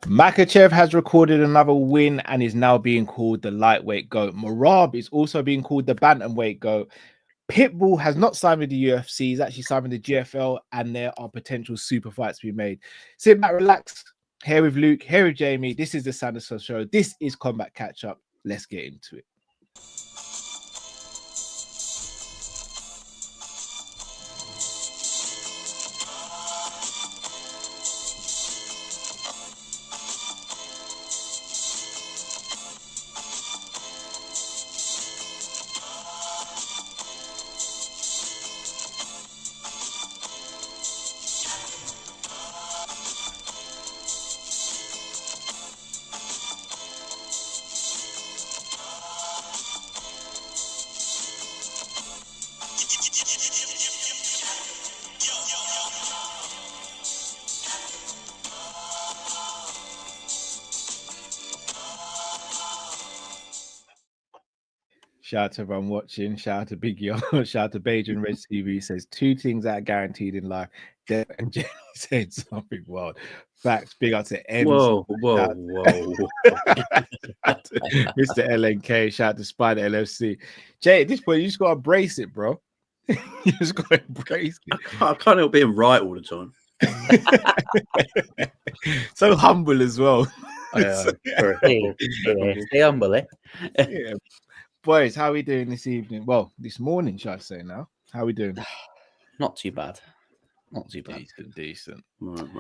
Makhachev has recorded another win and is now being called the lightweight GOAT. Merab is also being called the bantamweight GOAT. Pitbull has not signed with the UFC. He's actually signed with the GFL, and there are potential super fights to be made. Sit back, relax. Here with Luke, here with Jamie. This is the Sanderson Show. This is Combat Catch Up. Let's get into it. Shout out to everyone watching. Shout out to Big Yo. Shout out to Beijing Red TV. Says two things that are guaranteed in life. Death and Jenny said something wild. Facts. Big up to M. Whoa. Mr. LNK. Shout out to Spider LFC. Jay, at this point, you just got to embrace it, bro. You just got to embrace it. I can't help being right all the time. So humble as well. Stay humble, eh? Yeah. Boys, how are we doing this evening? Well, this morning, shall I say now? How are we doing? Not too bad. Not too bad. Decent.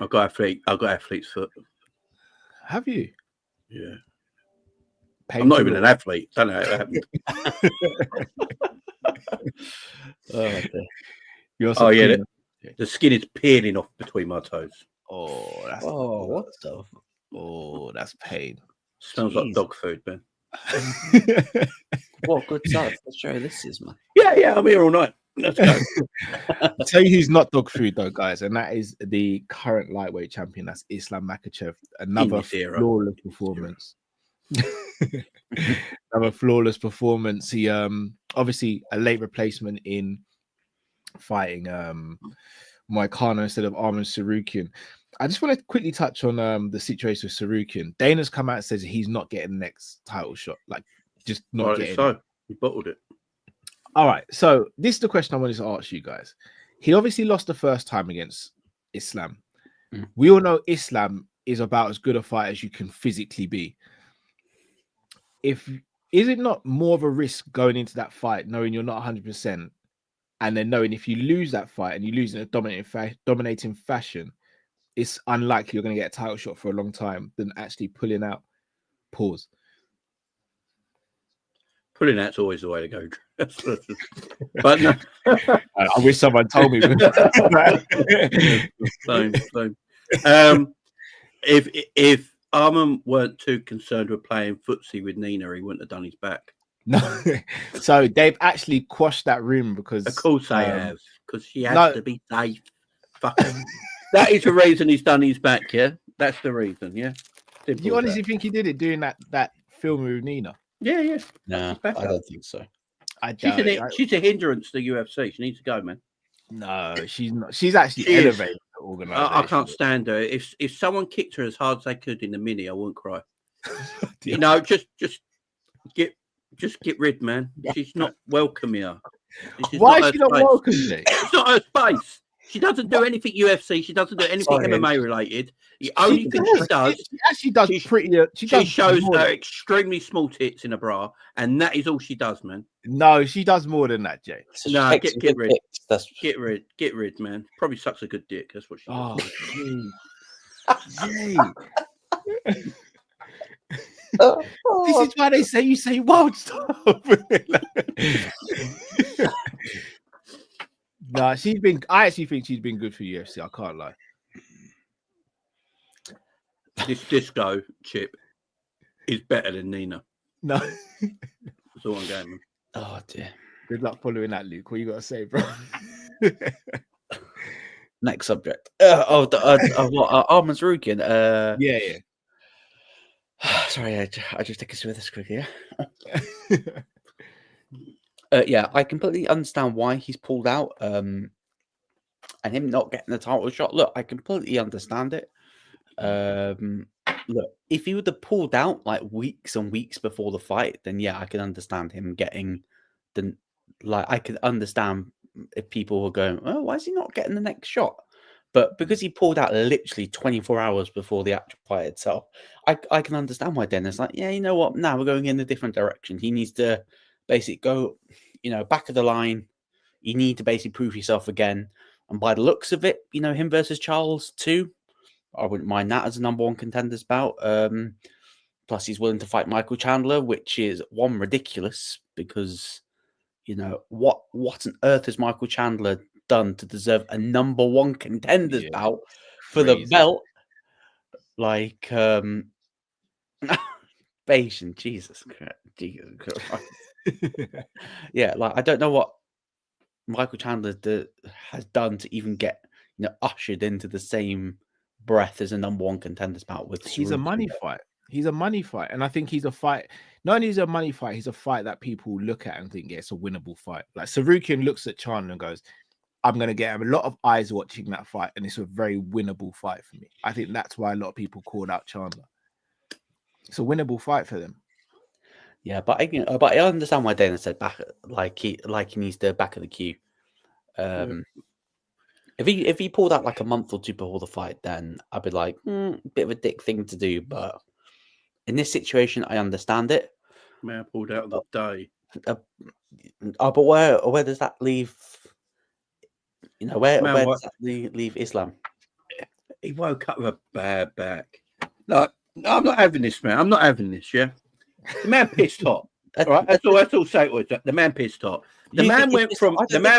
I've got athlete's foot. Have you? Yeah. I'm not even an athlete. Don't know how it happened. The skin is peeling off between my toes. That's pain. Smells like dog food, man. What good stuff. Let's show this is, man. Yeah, I'm here all night. Let's go. I'll tell you who's not dog food though, guys, and that is the current lightweight champion. That's Islam Makhachev. Another flawless performance. Another flawless performance. He obviously a late replacement in fighting Moicano instead of Arman Sarukian. I just want to quickly touch on the situation with Sarukian. Dana's come out and says he's not getting the next title shot. Like, just not getting it. He bottled it. All right. So this is the question I wanted to ask you guys. He obviously lost the first time against Islam. We all know Islam is about as good a fight as you can physically be. Is it not more of a risk going into that fight, knowing you're not 100%, and then knowing if you lose that fight and you lose in a dominating fashion, it's unlikely you're going to get a title shot for a long time than actually pulling out? Pause. Pulling out's always the way to go. But no. I wish someone told me. If Arman weren't too concerned with playing footsie with Nina, he wouldn't have done his back. No. So they've actually quashed that rumor because... Of course they have. Because she has to be safe. Fucking... That is the reason he's done his back, yeah? That's the reason, yeah? Do you honestly think he did it doing that film with Nina? Yeah. No, I don't think so. She's a hindrance to the UFC. She needs to go, man. No, she's not. She's actually elevated the organization. I can't stand her. If someone kicked her as hard as they could in the mini, I wouldn't cry. You know, just get rid, man. She's not welcome here. Why is she not welcome? It's not her space. She doesn't do anything UFC. She doesn't do anything MMA related. The only thing she does, she actually does she shows her extremely small tits in a bra, and that is all she does, man. No, she does more than that, Jay. No, get rid. Get rid, man. Probably sucks a good dick. That's what she does. Jay. This is why they say you say wild stuff. No, I actually think she's been good for UFC. I can't lie. This disco chip is better than Nina. No. That's all I'm going, man. Oh dear. Good luck following that, Luke. What you got to say, bro? Next subject. Arman Sarukian. Yeah. Sorry, I just take us through this quickly. Yeah, I completely understand why he's pulled out. And him not getting the title shot. Look, I completely understand it. look, if he would have pulled out like weeks and weeks before the fight, then yeah, I can understand him getting the I could understand if people were going, oh, why is he not getting the next shot? But because he pulled out literally 24 hours before the actual fight itself, I can understand why Dennis like, yeah, you know what? Now we're going in a different direction. He needs to basically go, back of the line. You need to basically prove yourself again. And by the looks of it, him versus Charles too. I wouldn't mind that as a number one contenders bout. Plus, he's willing to fight Michael Chandler, which is one ridiculous because, what on earth has Michael Chandler done to deserve a number one contenders bout for the belt? Like, patient, Jesus Christ. Yeah, like I don't know what Michael Chandler has done to even get ushered into the same breath as a number one contenders bout with. He's a money fight. He's a money fight, and I think he's a fight. Not only is it a money fight, he's a fight that people look at and think it's a winnable fight. Like Sarukian looks at Chandler and goes, "I'm going to get a lot of eyes watching that fight, and it's a very winnable fight for me." I think that's why a lot of people called out Chandler. It's a winnable fight for them. Yeah, but I understand why Dana said back he needs the back of the queue. If he pulled out like a month or two before the fight, then I'd be like, bit of a dick thing to do. But in this situation, I understand it. Man, I pulled out the day. But where does that leave? Where does that leave Islam? He woke up with a bad back. No, I'm not having this, man. I'm not having this. Yeah, the man pissed hot. Right, that's all. Say it was. The man pissed hot. The man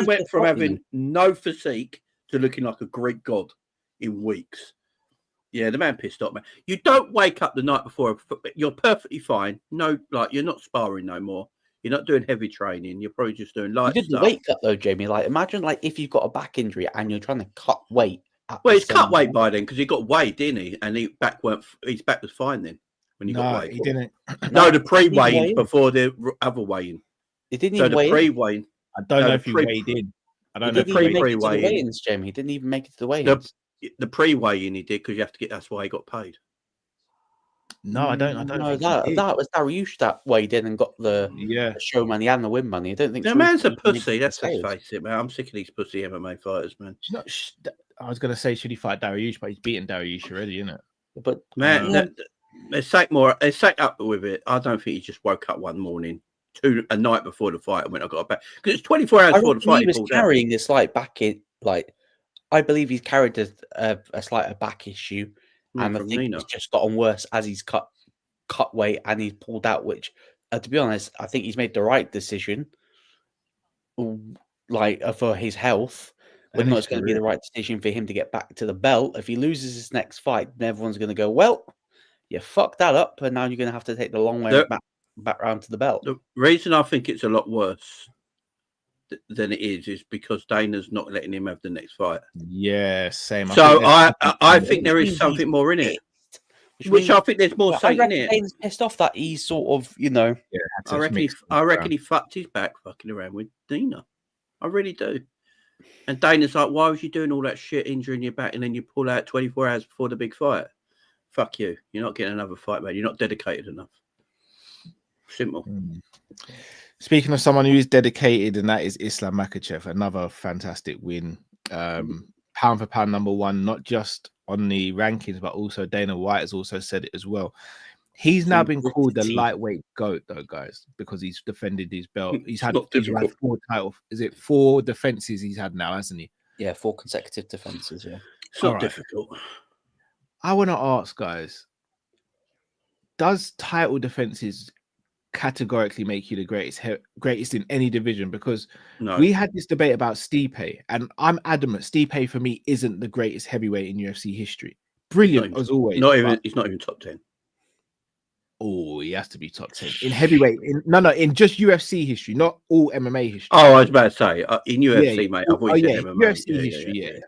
went from having no physique to looking like a Greek god in weeks. Yeah, the man pissed off, man. You don't wake up the night before. You're perfectly fine. No, like you're not sparring no more. You're not doing heavy training. You're probably just doing light stuff. You did the weight cut though, Jamie. Like imagine like if you've got a back injury and you're trying to cut weight. Well, he's cut weight by then because he got weighed, didn't he? And his back was fine then when he got weighed. He didn't. No, the pre-weighing before the other weighing. He didn't even weigh in. I don't know if he weighed in. I don't know if he didn't make it to the weigh-ins, Jamie. He didn't even make it to the weigh-ins. The pre-weigh-in he did because you have to get. That's why he got paid. No, I don't. No, that was Dariush that weighed in and got the show money and the win money. I don't think the man's a pussy. Let's face it, man. I'm sick of these pussy MMA fighters, man. I was gonna say should he fight Dariush, but he's beaten Dariush already, isn't it? But man, let's take up with it. I don't think he just woke up one morning, a night before the fight, and went, "I got back," because it's 24 hours before the fight. He was carrying a slight back in, I believe he's carried a slight back issue, and I think it's just gotten worse as he's cut weight and he's pulled out. Which, to be honest, I think he's made the right decision, for his health. But not going to be the right decision for him to get back to the belt. If he loses his next fight, then everyone's going to go, "Well, you fucked that up, and now you're going to have to take the long way back round to the belt." The reason I think it's a lot worse than it is because Dana's not letting him have the next fight. Yeah, same. So I think there is something more in it, which I think there's more saying in it. Dane's pissed off that he's sort of, Yeah, I reckon he fucked his back fucking around with Dana. I really do. And Dana's like, "Why was you doing all that shit, injuring your back, and then you pull out 24 hours before the big fight? Fuck you. You're not getting another fight, man. You're not dedicated enough." Simple. Speaking of someone who is dedicated, and that is Islam Makhachev, another fantastic win. Pound for pound number one, not just on the rankings, but also Dana White has also said it as well. He's now been called the lightweight GOAT, though, guys, because he's defended his belt. He's had 4 titles. Is it 4 defenses he's had now, hasn't he? Yeah, 4 consecutive defenses. Yeah, it's not difficult. I want to ask, guys, does title defenses categorically make you the greatest in any division? Because we had this debate about Stipe, and I'm adamant Stipe for me isn't the greatest heavyweight in UFC history. Brilliant as always. He's not even top 10. Oh, he has to be top 10 in heavyweight. In just UFC history, not all MMA history. Oh, I was about to say in UFC, mate. I've always said MMA. UFC history,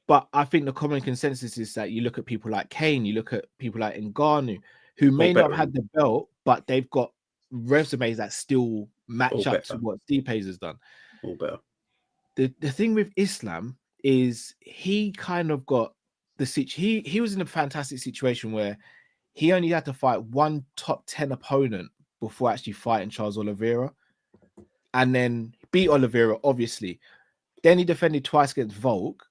but I think the common consensus is that you look at people like Kane, you look at people like Ngannou, who may not have had the belt, but they've got resumes that still match up to what Stipe's has done. All better. The thing with Islam is he kind of got he was in a fantastic situation where he only had to fight one top 10 opponent before actually fighting Charles Oliveira, and then beat Oliveira, obviously. Then he defended twice against Volk,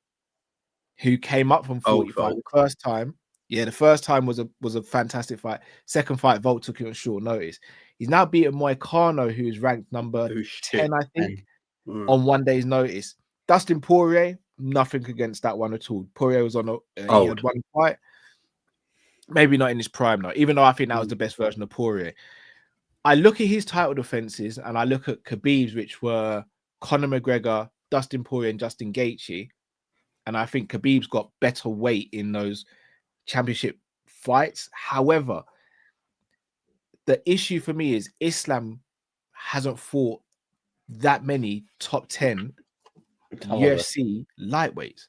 who came up from 45 the first time. Yeah, the first time was a fantastic fight. Second fight, Volk took it on short notice. He's now beaten Moicano, who is ranked number 10, I think, on 1 day's notice. Dustin Poirier, nothing against that one at all. Poirier was on he had one fight. Maybe not in his prime now, even though I think that was the best version of Poirier. I look at his title defenses and I look at Khabib's, which were Conor McGregor, Dustin Poirier, and Justin Gaethje. And I think Khabib's got better weight in those championship fights. However, the issue for me is Islam hasn't fought that many top 10 UFC lightweights.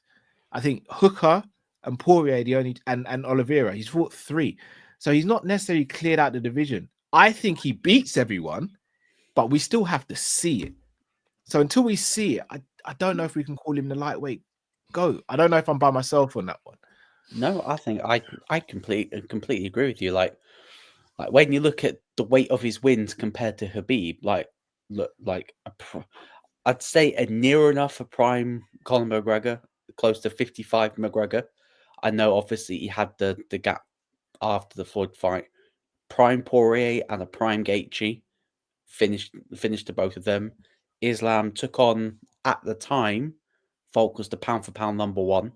I think Hooker and Poirier the only and Oliveira, he's fought 3. So he's not necessarily cleared out the division. I think he beats everyone, but we still have to see it. So until we see it, I don't know if we can call him the lightweight GOAT. I don't know if I'm by myself on that one. No, I think I completely agree with you. Like when you look at the weight of his wins compared to Khabib, I'd say a near enough a prime Conor McGregor, close to 55 McGregor. I know obviously he had the gap after the Floyd fight. Prime Poirier and a prime Gaethje finished to both of them. Islam took on, at the time, Volk was the pound for pound number 1.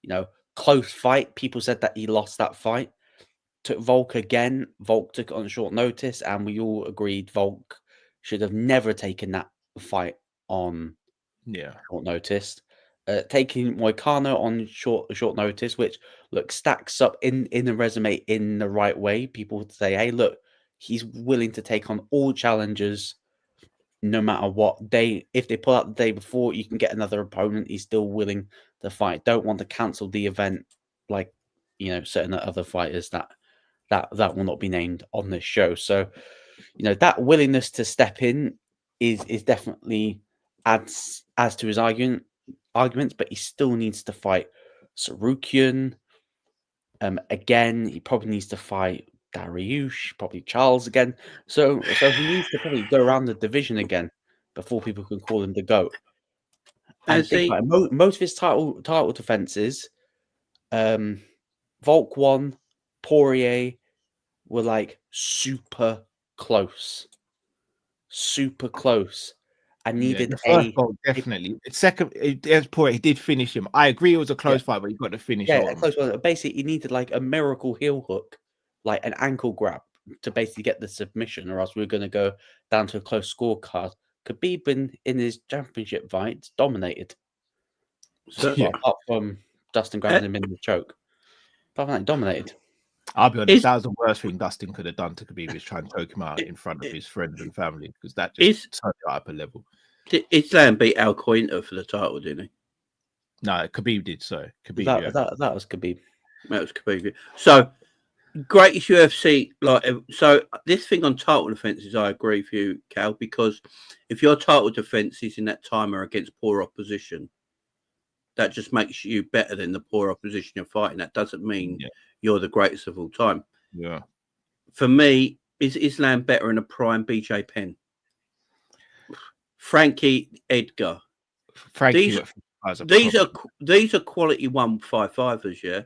You know, close fight. People said that he lost that fight. Took Volk again. Volk took it on short notice, and we all agreed Volk should have never taken that fight on short notice. Taking Moicano on short notice, which stacks up in the resume in the right way. People would say, "Hey, look, he's willing to take on all challengers, no matter what day. If they pull out the day before, you can get another opponent. He's still willing to fight. Don't want to cancel the event, like certain other fighters that will not be named on this show. So, that willingness to step in is definitely adds to his arguments, but he still needs to fight Sarukian. Again, he probably needs to fight Dariush, probably Charles again. So he needs to probably go around the division again before people can call him the GOAT. And think about it, most of his title defenses, Volk 1, Poirier were super close. I needed the first goal, definitely. Second, Poirier, he did finish him. I agree it was a close fight, but he got the finish. Yeah, a close one. Basically, he needed a miracle heel hook, like an ankle grab, to basically get the submission, or else we were going to go down to a close scorecard. Khabib in his championship fights dominated. So apart from Dustin grabbing him in the choke, apart from that, he dominated. I'll be honest, that was the worst thing Dustin could have done to Khabib, is try and choke him out in front of his friends and family, because that just turned it up a level. Islam beat Al Cointer for the title, didn't he? No, Khabib did so. Khabib, that was Khabib. That was Khabib. So, greatest UFC, so this thing on title defenses, I agree with you, Cal, because if your title defenses in that time are against poor opposition, that just makes you better than the poor opposition you're fighting. That doesn't mean you're the greatest of all time. Yeah. For me, is Islam better in a prime BJ Penn? Frankie Edgar. These are quality 155ers, yeah,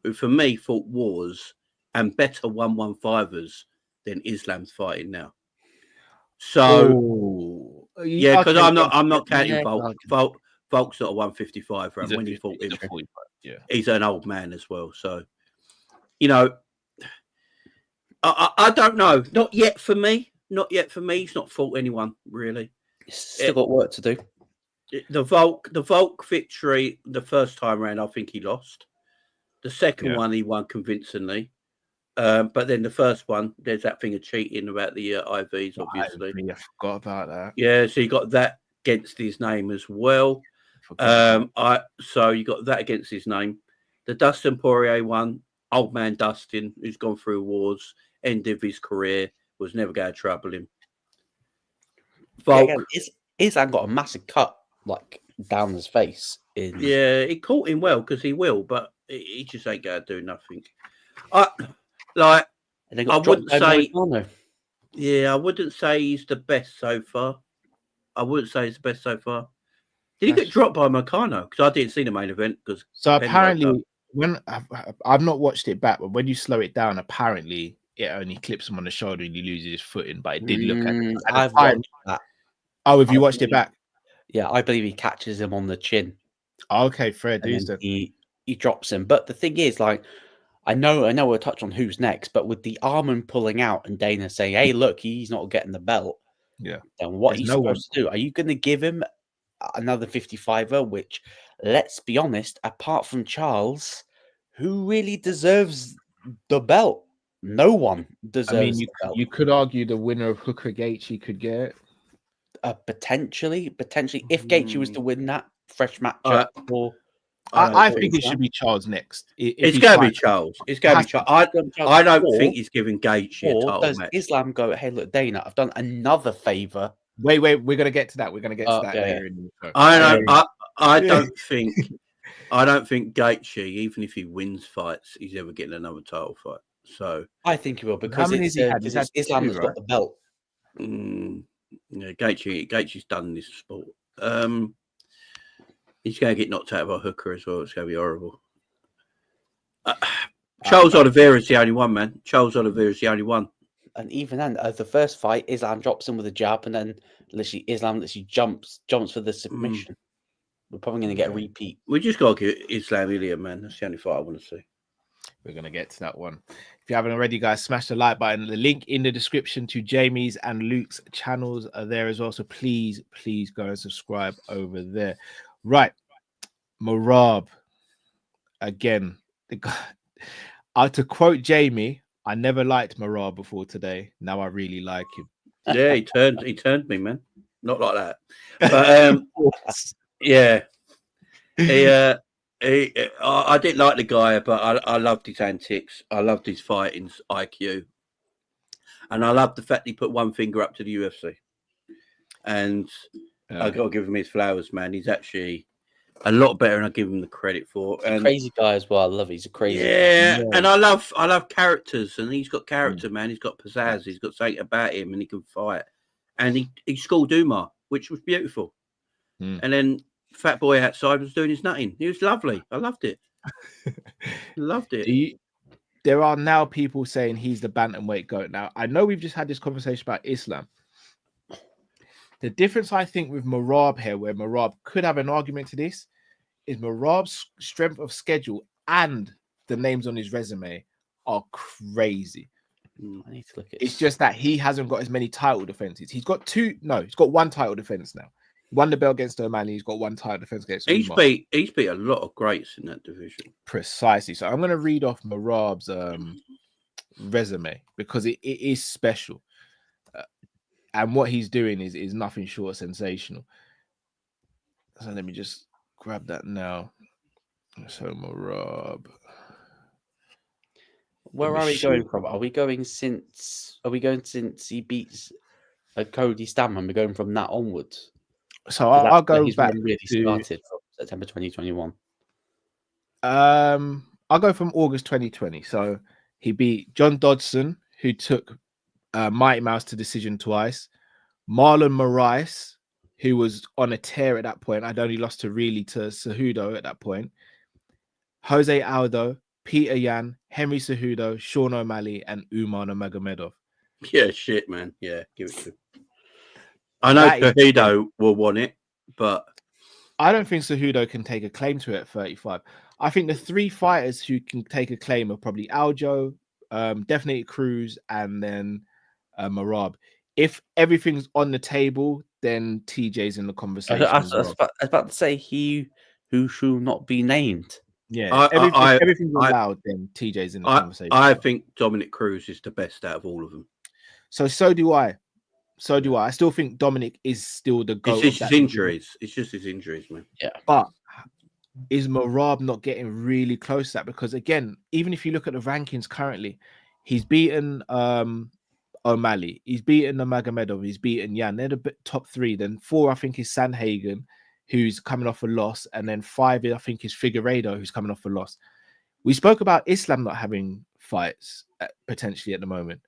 who for me fought wars and better 115ers than Islam's fighting now. So because I'm not counting Volk. Volk's not a 155, right? When he fought him, he's an old man as well. So, I don't know. Not yet for me. He's not fought anyone really. Still got work to do. The Volk victory the first time around, I think he lost. The second one he won convincingly. But then the first one, there's that thing of cheating about the IVs, obviously. I forgot about that. Yeah, so you got that against his name as well. So you got that against his name. The Dustin Poirier one, old man Dustin, who's gone through wars, end of his career, was never going to trouble him. Volk, Islam got a massive cut down his face. He caught him well because he will, but He just ain't going to do nothing. I wouldn't say. Yeah, I wouldn't say he's the best so far. Did he get dropped by Meccano? Because I didn't see the main event. So apparently, when I've not watched it back, but when you slow it down, apparently it only clips him on the shoulder and he loses his footing. But it did look at it. I've watched that. Oh, have you watched it back? Yeah, I believe he catches him on the chin. Okay, fair dues. He drops him. But the thing is, like, I know we'll touch on who's next, but with the Arman pulling out and Dana saying, "Hey, look, he's not getting the belt." Yeah. Then what are you supposed to do? Are you going to give him another 55er? Which, let's be honest, apart from Charles, who really deserves the belt? No one deserves. the belt. You could argue the winner of Hooker Gaethje could get it. Potentially, if Gaethje was to win that fresh matchup, I think it should be Charles next. It's going to be Charles. It's going to be Charles. I don't think he's giving Gaethje a title does match. Islam go, "Hey, look, Dana, I've done another favor." Wait, we're going to get to that. We're going to get to that later in the show. I don't think Gaethje, even if he wins fights, he's ever getting another title fight. So I think he will, because Islam has got the belt. Yeah, Gaethje's done this sport. He's going to get knocked out by Hooker as well. It's going to be horrible. Charles Oliveira is the only one, man. Charles Oliveira is the only one. And even then, the first fight, Islam drops him with a jab, and then Islam jumps for the submission. We're probably going to get a repeat. We just got to get Islam Ilya, man. That's the only fight I want to see. We're going to get to that one. If you haven't already, guys, smash the like button. The link in the description to Jamie's and Luke's channels are there as well. So please go and subscribe over there. Right. Merab. Again, the guy. To quote Jamie, I never liked Merab before today. Now I really like him. Yeah, he turned me, man. Not like that. But yeah. I didn't like the guy, but I loved his antics. I loved his fighting IQ. And I loved the fact he put one finger up to the UFC. And I got to give him his flowers, man. He's actually a lot better than I give him the credit for. And crazy guy as well. I love it. He's a crazy guy. And I love characters, and he's got character, man. He's got pizzazz. He's got something about him, and he can fight. And he schooled Umar, which was beautiful. And then Fat Boy outside was doing his nutting. He was lovely. I loved it. Loved it. There are now people saying he's the bantamweight GOAT. Now, I know we've just had this conversation about Islam. The difference, I think, with Merab here, where Merab could have an argument to this, is Merab's strength of schedule and the names on his resume are crazy. I need to look at it's just that he hasn't got as many title defenses. He's got one title defense now. He won the belt against O'Malley. He's got one title defense against Umar. He's beat a lot of greats in that division. Precisely. So I'm going to read off Merab's resume because it is special. And what he's doing is nothing short of sensational. So let me just grab that now. So Merab. Where are we going from? Are we going since he beats Cody Stamman? We're going from that onwards. So I'll go back. Really started from September 2021. I'll go from August 2020. So he beat John Dodson, who took Mighty Mouse to decision twice. Marlon Moraes, who was on a tear at that point. I'd only lost to Cejudo at that point. Jose Aldo, Peter Yan, Henry Cejudo, Sean O'Malley, and Umar Nurmagomedov. Yeah, shit, man. Yeah, give it to him. I know Cejudo will want it, but I don't think Cejudo can take a claim to it at 35. I think the three fighters who can take a claim are probably Aljo, definitely Cruz, and then Merab. If everything's on the table, then TJ's in the conversation. I was about to say he who shall not be named. Yeah, everything's allowed, then TJ's in the conversation. I think Dominic Cruz is the best out of all of them. So do I. I still think Dominic is still the GOAT. It's just his injuries. It's just his injuries, man. Yeah. But is Merab not getting really close to that? Because again, even if you look at the rankings currently, he's beaten O'Malley, he's beaten Nurmagomedov, he's beaten Yan. They're the top three. Then 4, I think, is Sanhagen, who's coming off a loss, and then 5, I think, is Figueiredo, who's coming off a loss. We spoke about Islam not having fights potentially at the moment.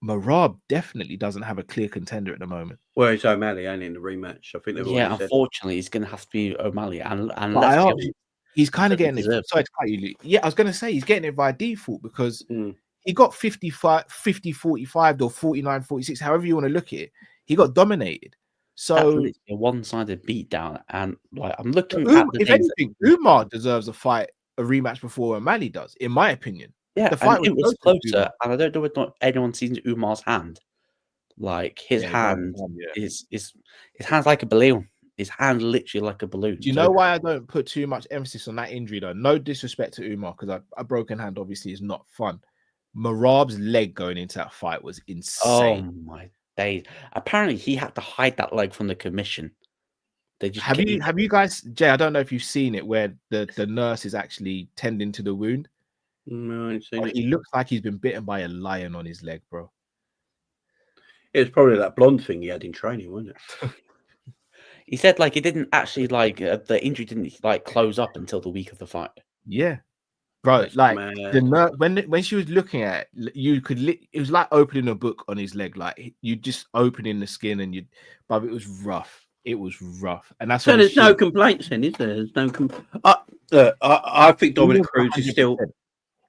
Merab definitely doesn't have a clear contender at the moment. Well, it's O'Malley, ain't in the rematch. I think they've already said. Unfortunately, it's going to have to be O'Malley. And But let's be honest, he's kind of getting it. deserved. Sorry to cut you, Luke. Yeah, I was going to say he's getting it by default because he got 55, 50, 45 or 49, 46, however you want to look at it. He got dominated. So that's literally a one-sided beatdown. And like I'm looking at the if anything, Umar deserves a rematch before O'Malley does, in my opinion. Yeah, the fight it was closer, and I don't know if anyone sees Umar's hand. Like his hand is his hand's like a balloon. His hand literally like a balloon. Do you know why I don't put too much emphasis on that injury though? No disrespect to Umar, because a broken hand obviously is not fun. Merab's leg going into that fight was insane. Oh my days! Apparently, he had to hide that leg from the commission. They just have you guys, Jay? I don't know if you've seen it where the nurse is actually tending to the wound. No, I ain't seen it. He looks like he's been bitten by a lion on his leg, bro. It was probably that blonde thing he had in training, wasn't it? He said like it didn't actually the injury didn't like close up until the week of the fight. Yeah, bro. That's like the nurse when she was looking at it, it was like opening a book on his leg. Like you just opening the skin and but it was rough. It was rough, and that's so. There's no complaints, then, is there? There's no I think Dominic Cruz is still.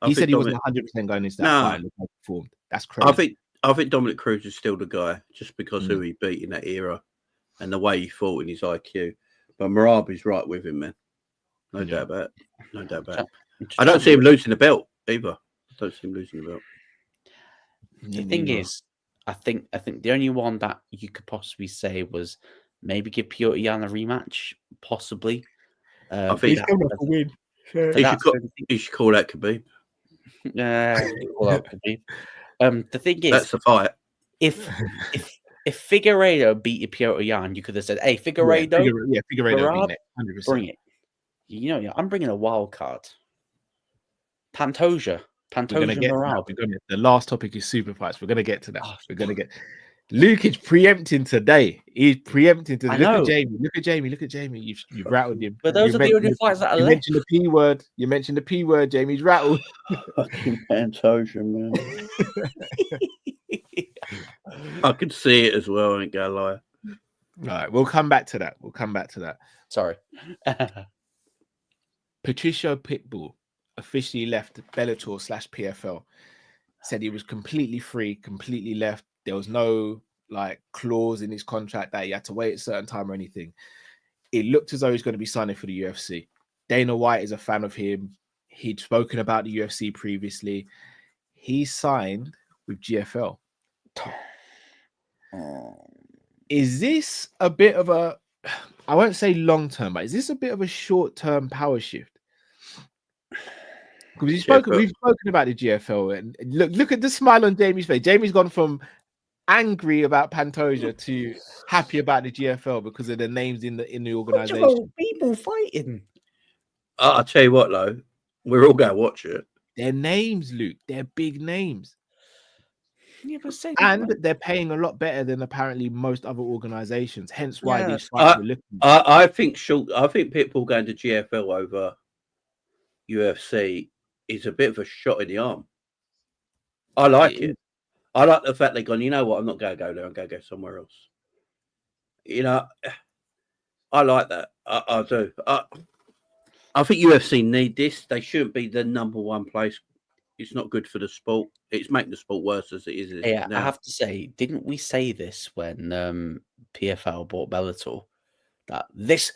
He said he wasn't 100% going into that fight. Performed. That's crazy. I think Dominic Cruz is still the guy, just because who he beat in that era and the way he fought in his IQ. But Merab is right with him, man. No doubt about it. No doubt about it. I don't see him losing the belt either. I don't see him losing the belt. The thing is, I think the only one that you could possibly say was maybe give Piotr Jan a rematch, possibly. I think he's coming off a win. He should call that Khabib. The thing is, that's the fight. If Figueiredo beat Piotr Jan, you could have said, "Hey, Figueiredo, Figueiredo, bring it." You know, I'm bringing a wild card. Pantoja, Merab. The last topic is super fights. We're gonna get to that. We're gonna get. Luke is preempting today. He's preempting today. Look at Jamie. Look at Jamie. You've rattled him. But those are the only fights that are left. Mentioned the P word. You mentioned the P word. Jamie's rattled. Fucking Pantoja, man. I could see it as well. I ain't gonna lie. All right, we'll come back to that. Sorry. Patricio Pitbull officially left Bellator /PFL. Said he was completely free, completely left. There was no clause in his contract that he had to wait a certain time or anything. It looked as though he's going to be signing for the UFC. Dana White is a fan of him. He'd spoken about the UFC previously. He signed with GFL. Is this a bit of a, I won't say long term, but is this a bit of a short term power shift? Because we've spoken about the GFL, and look at the smile on Jamie's face. Jamie's gone from angry about Pantoja to happy about the GFL because of the names in the organization. People fighting. I'll tell you what, though, we're all going to watch it. Their names, Luke. They're big names. Yeah, and they're paying a lot better than apparently most other organizations. Hence why these fights are looking. I think Pitbull going to GFL over UFC is a bit of a shot in the arm. I like it. I like the fact they've gone, you know what, I'm not going to go there. I'm going to go somewhere else. You know, I like that. I do. I think UFC need this. They shouldn't be the number one place. It's not good for the sport. It's making the sport worse as it is. Yeah, now. I have to say, didn't we say this when PFL bought Bellator? That this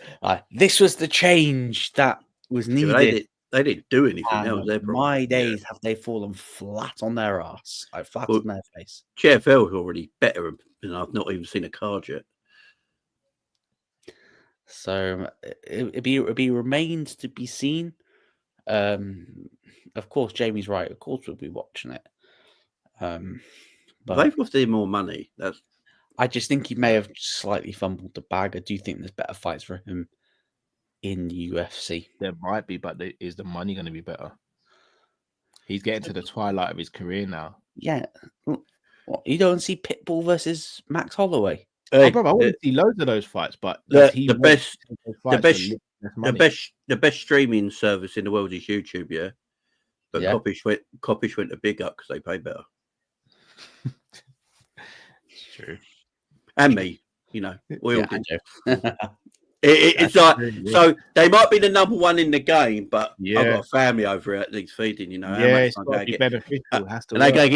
was the change that was needed. They didn't do anything. That was their problem. My days have they fallen flat on their ass, flat on their face. GFL is already better, and I've not even seen a card yet. So it be remains to be seen. Of course, Jamie's right. Of course, we'll be watching it. But they've offered more money. I just think he may have slightly fumbled the bag. I do think there's better fights for him in the UFC. There might be, but is the money going to be better? He's getting to the twilight of his career now. Yeah. What, you don't see Pitbull versus Max Holloway? Hey, bro, I want to see loads of those fights, but the best streaming service in the world is YouTube, yeah. But Coppish went to big up because they pay better. It's true. And me, we all do. It's That's like true, yeah. so they might be the number one in the game, but Yeah. I've got a family over at these feeding. How much It's am I got going to to be get? beneficial. It has to And they work.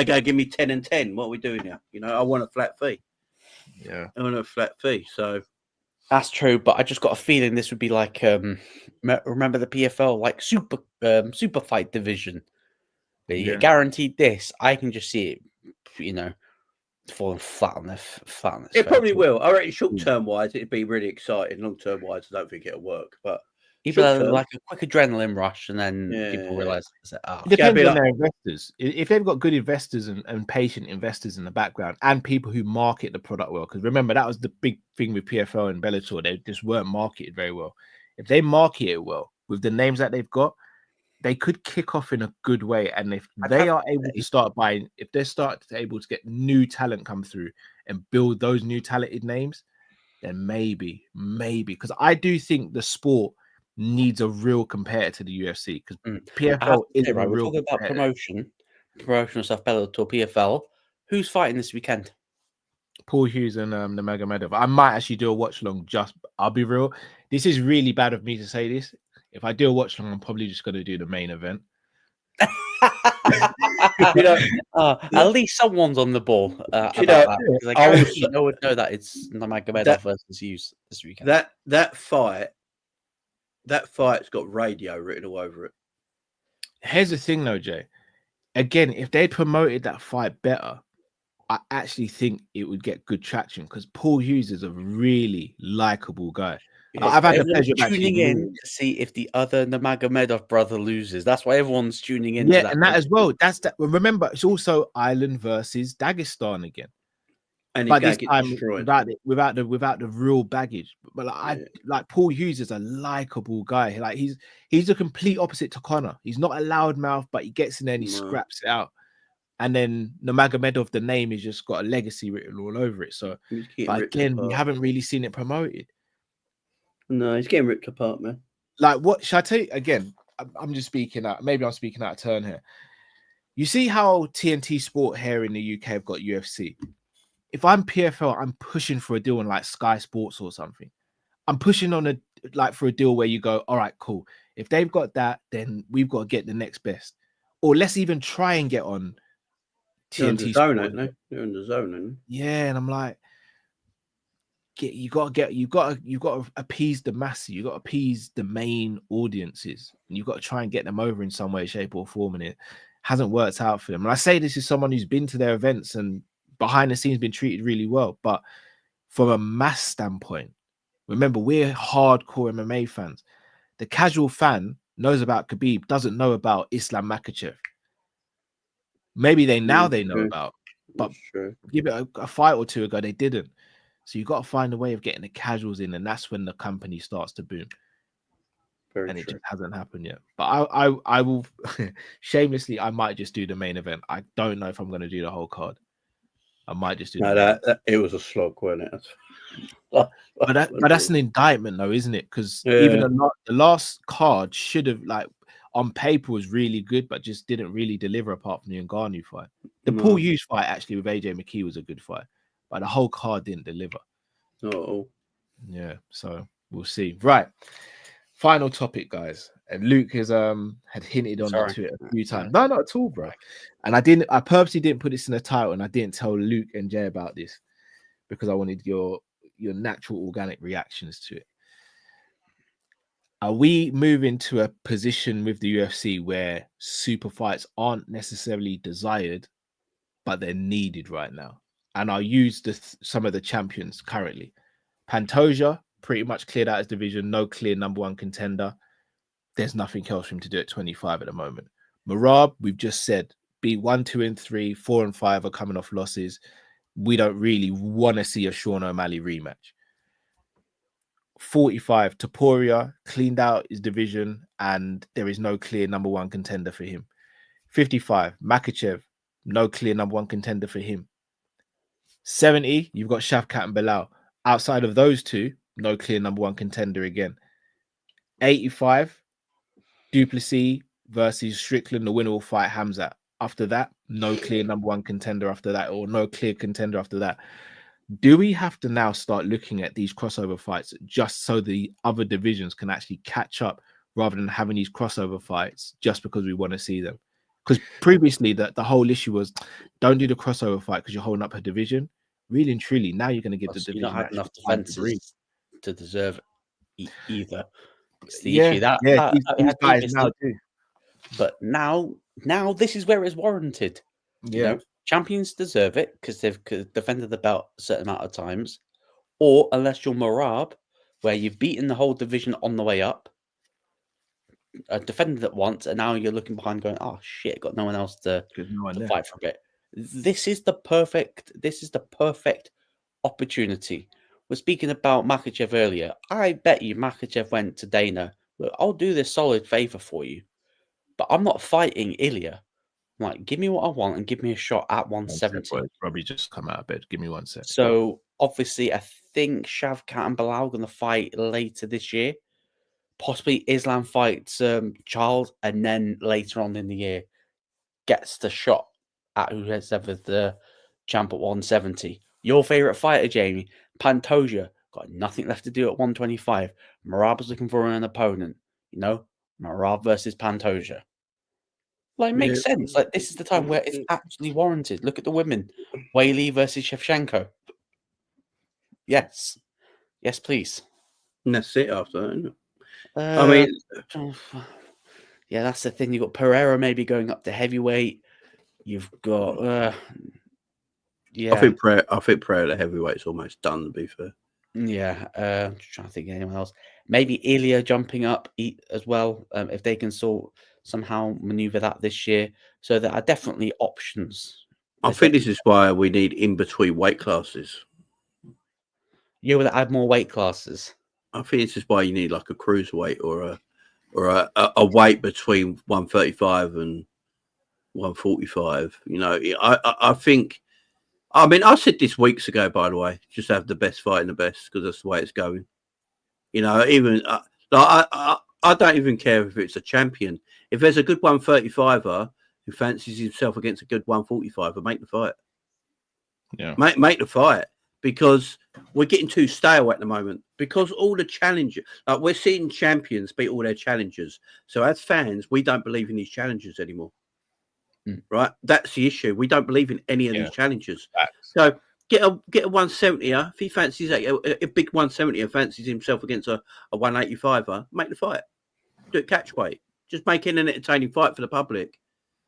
go give me 10 and 10. What are we doing here? I want a flat fee. Yeah. I want a flat fee. So that's true, but I just got a feeling this would be like remember the PFL like super fight division. You get guaranteed this. I can just see it, falling flat on this. It probably will. I reckon short term wise, it'd be really exciting. Long term wise, I don't think it'll work. But either like a quick adrenaline rush, and then people realize it depends on their investors. If they've got good investors and patient investors in the background, and people who market the product well, because remember that was the big thing with PFL and Bellator, they just weren't marketed very well. If they market it well with the names that they've got, they could kick off in a good way. And if they are able to start buying, if they're able to get new talent come through and build those new talented names, then maybe, because I do think the sport needs a real competitor to the UFC, because PFL is right. We're talking about promotional stuff, Bellator, PFL. Who's fighting this weekend? Paul Hughes and the Magomedov. I might actually do a watch along. I'll be real. This is really bad of me to say this. If I do a watch along, I'm probably just going to do the main event. At least someone's on the ball about that. I would know that it's Magomedov versus Hughes this weekend. That fight's got radio written all over it. Here's the thing, though, Jay. Again, if they promoted that fight better, I actually think it would get good traction, because Paul Hughes is a really likable guy. Yeah, I've had the pleasure of tuning in to see if the other Nurmagomedov brother loses. That's why everyone's tuning in. Yeah, and that as well. That's that. Remember, it's also Ireland versus Dagestan again. And but this time without the real baggage. But like Paul Hughes is a likable guy. Like he's the complete opposite to Conor. He's not a loudmouth, but he gets in there and he scraps it out. And then Nurmagomedov, the name is just got a legacy written all over it. So, but again, we haven't really seen it promoted. No, he's getting ripped apart, man. Like, what should I tell you again? I'm just speaking out. Maybe I'm speaking out of turn here. You see how TNT Sport here in the UK have got UFC. If I'm PFL, I'm pushing for a deal on like Sky Sports or something. I'm pushing on for a deal where you go, all right, cool. If they've got that, then we've got to get the next best. Or let's even try and get on TNT Sport. They're in the zone, ain't they? Yeah, and I'm like, you got to appease the masses. You got to appease the main audiences. And you've got to try and get them over in some way, shape, or form. And it hasn't worked out for them. And I say this is someone who's been to their events and behind the scenes been treated really well. But from a mass standpoint, remember, we're hardcore MMA fans. The casual fan knows about Khabib, doesn't know about Islam Makhachev. Maybe they know about, but give it a fight or two ago, they didn't. So you got to find a way of getting the casuals in, and that's when the company starts to boom. It just hasn't happened yet. But I will shamelessly, I might just do the main event. I don't know if I'm going to do the whole card. I might just do that. It was a slog, wasn't it? But that's an indictment, though, isn't it? Because even the last card should have, like, on paper was really good, but just didn't really deliver apart from the Ngannou fight. The Paul Hughes fight actually with AJ McKee was a good fight, but the whole card didn't deliver. Oh, yeah. So we'll see. Right. Final topic, guys. And Luke has had hinted on to it a few times. No, not at all, bro. And I purposely didn't put this in the title, and I didn't tell Luke and Jay about this because I wanted your natural organic reactions to it. Are we moving to a position with the UFC where super fights aren't necessarily desired, but they're needed right now? And I'll use some of the champions currently. Pantoja pretty much cleared out his division, no clear number one contender. There's nothing else for him to do at 25 at the moment. Merab, we've just said, beat 1, 2, and 3, 4 and 5 are coming off losses. We don't really want to see a Sean O'Malley rematch. 45, Topuria cleaned out his division, and there is no clear number one contender for him. 55, Makhachev, no clear number one contender for him. 70, you've got Shavkat and Bilal. Outside of those two, no clear number one contender again. 85, Duplessis, versus Strickland, the winner will fight Hamzat. After that, no clear number one contender after that, or no clear contender after that. Do we have to now start looking at these crossover fights just so the other divisions can actually catch up rather than having these crossover fights just because we want to see them? Because previously the whole issue was don't do the crossover fight because you're holding up a division. Really and truly, now you're going to give the division. You don't have enough defenses to deserve either. It's the issue that these guys now do. But now this is where it's warranted. Yeah. You know, champions deserve it because they've defended the belt a certain amount of times. Or unless you're Merab, where you've beaten the whole division on the way up, defended it once, and now you're looking behind going, oh shit, got no one else to fight for a bit. This is the perfect opportunity. We're speaking about Makhachev earlier. I bet you Makhachev went to Dana, look, I'll do this solid favor for you, but I'm not fighting Ilya. I'm like, give me what I want and give me a shot at 170. Probably just come out of bed. Give me 1 second. So obviously, I think Shavkat and Bilal are going to fight later this year. Possibly Islam fights Charles, and then later on in the year gets the shot at who's ever the champ at 170. Your favorite fighter, Jamie, Pantoja, got nothing left to do at 125. Merab is looking for an opponent. You know, Merab versus Pantoja. Like, makes sense. Like, this is the time where it's actually warranted. Look at the women. Weili versus Shevchenko. Yes. Yes, please. And that's it after that, isn't it? I mean, yeah, that's the thing. You've got Pereira maybe going up to heavyweight. You've got, yeah. I think Pereira the heavyweight's almost done, to be fair. Yeah, just trying to think of anyone else. Maybe Ilya jumping up as well, if they can somehow maneuver that this year. So there are definitely options. I think this is why we need in between weight classes. You would add more weight classes. I think this is why you need like a cruiserweight or a weight between 135 and 145. You know, I think. I mean, I said this weeks ago, by the way, just have the best fighting the best because that's the way it's going. You know, even I don't even care if it's a champion. If there's a good 135er who fancies himself against a good 145er, make the fight. Yeah, make the fight, because we're getting too stale at the moment. Because all the challenges, like we're seeing champions beat all their challengers. So as fans, we don't believe in these challenges anymore. Right, that's the issue. We don't believe in any of these challenges. So get a 170er if he fancies a big 170er fancies himself against a 185er. Make the fight. Do it catch weight. Just make it an entertaining fight for the public,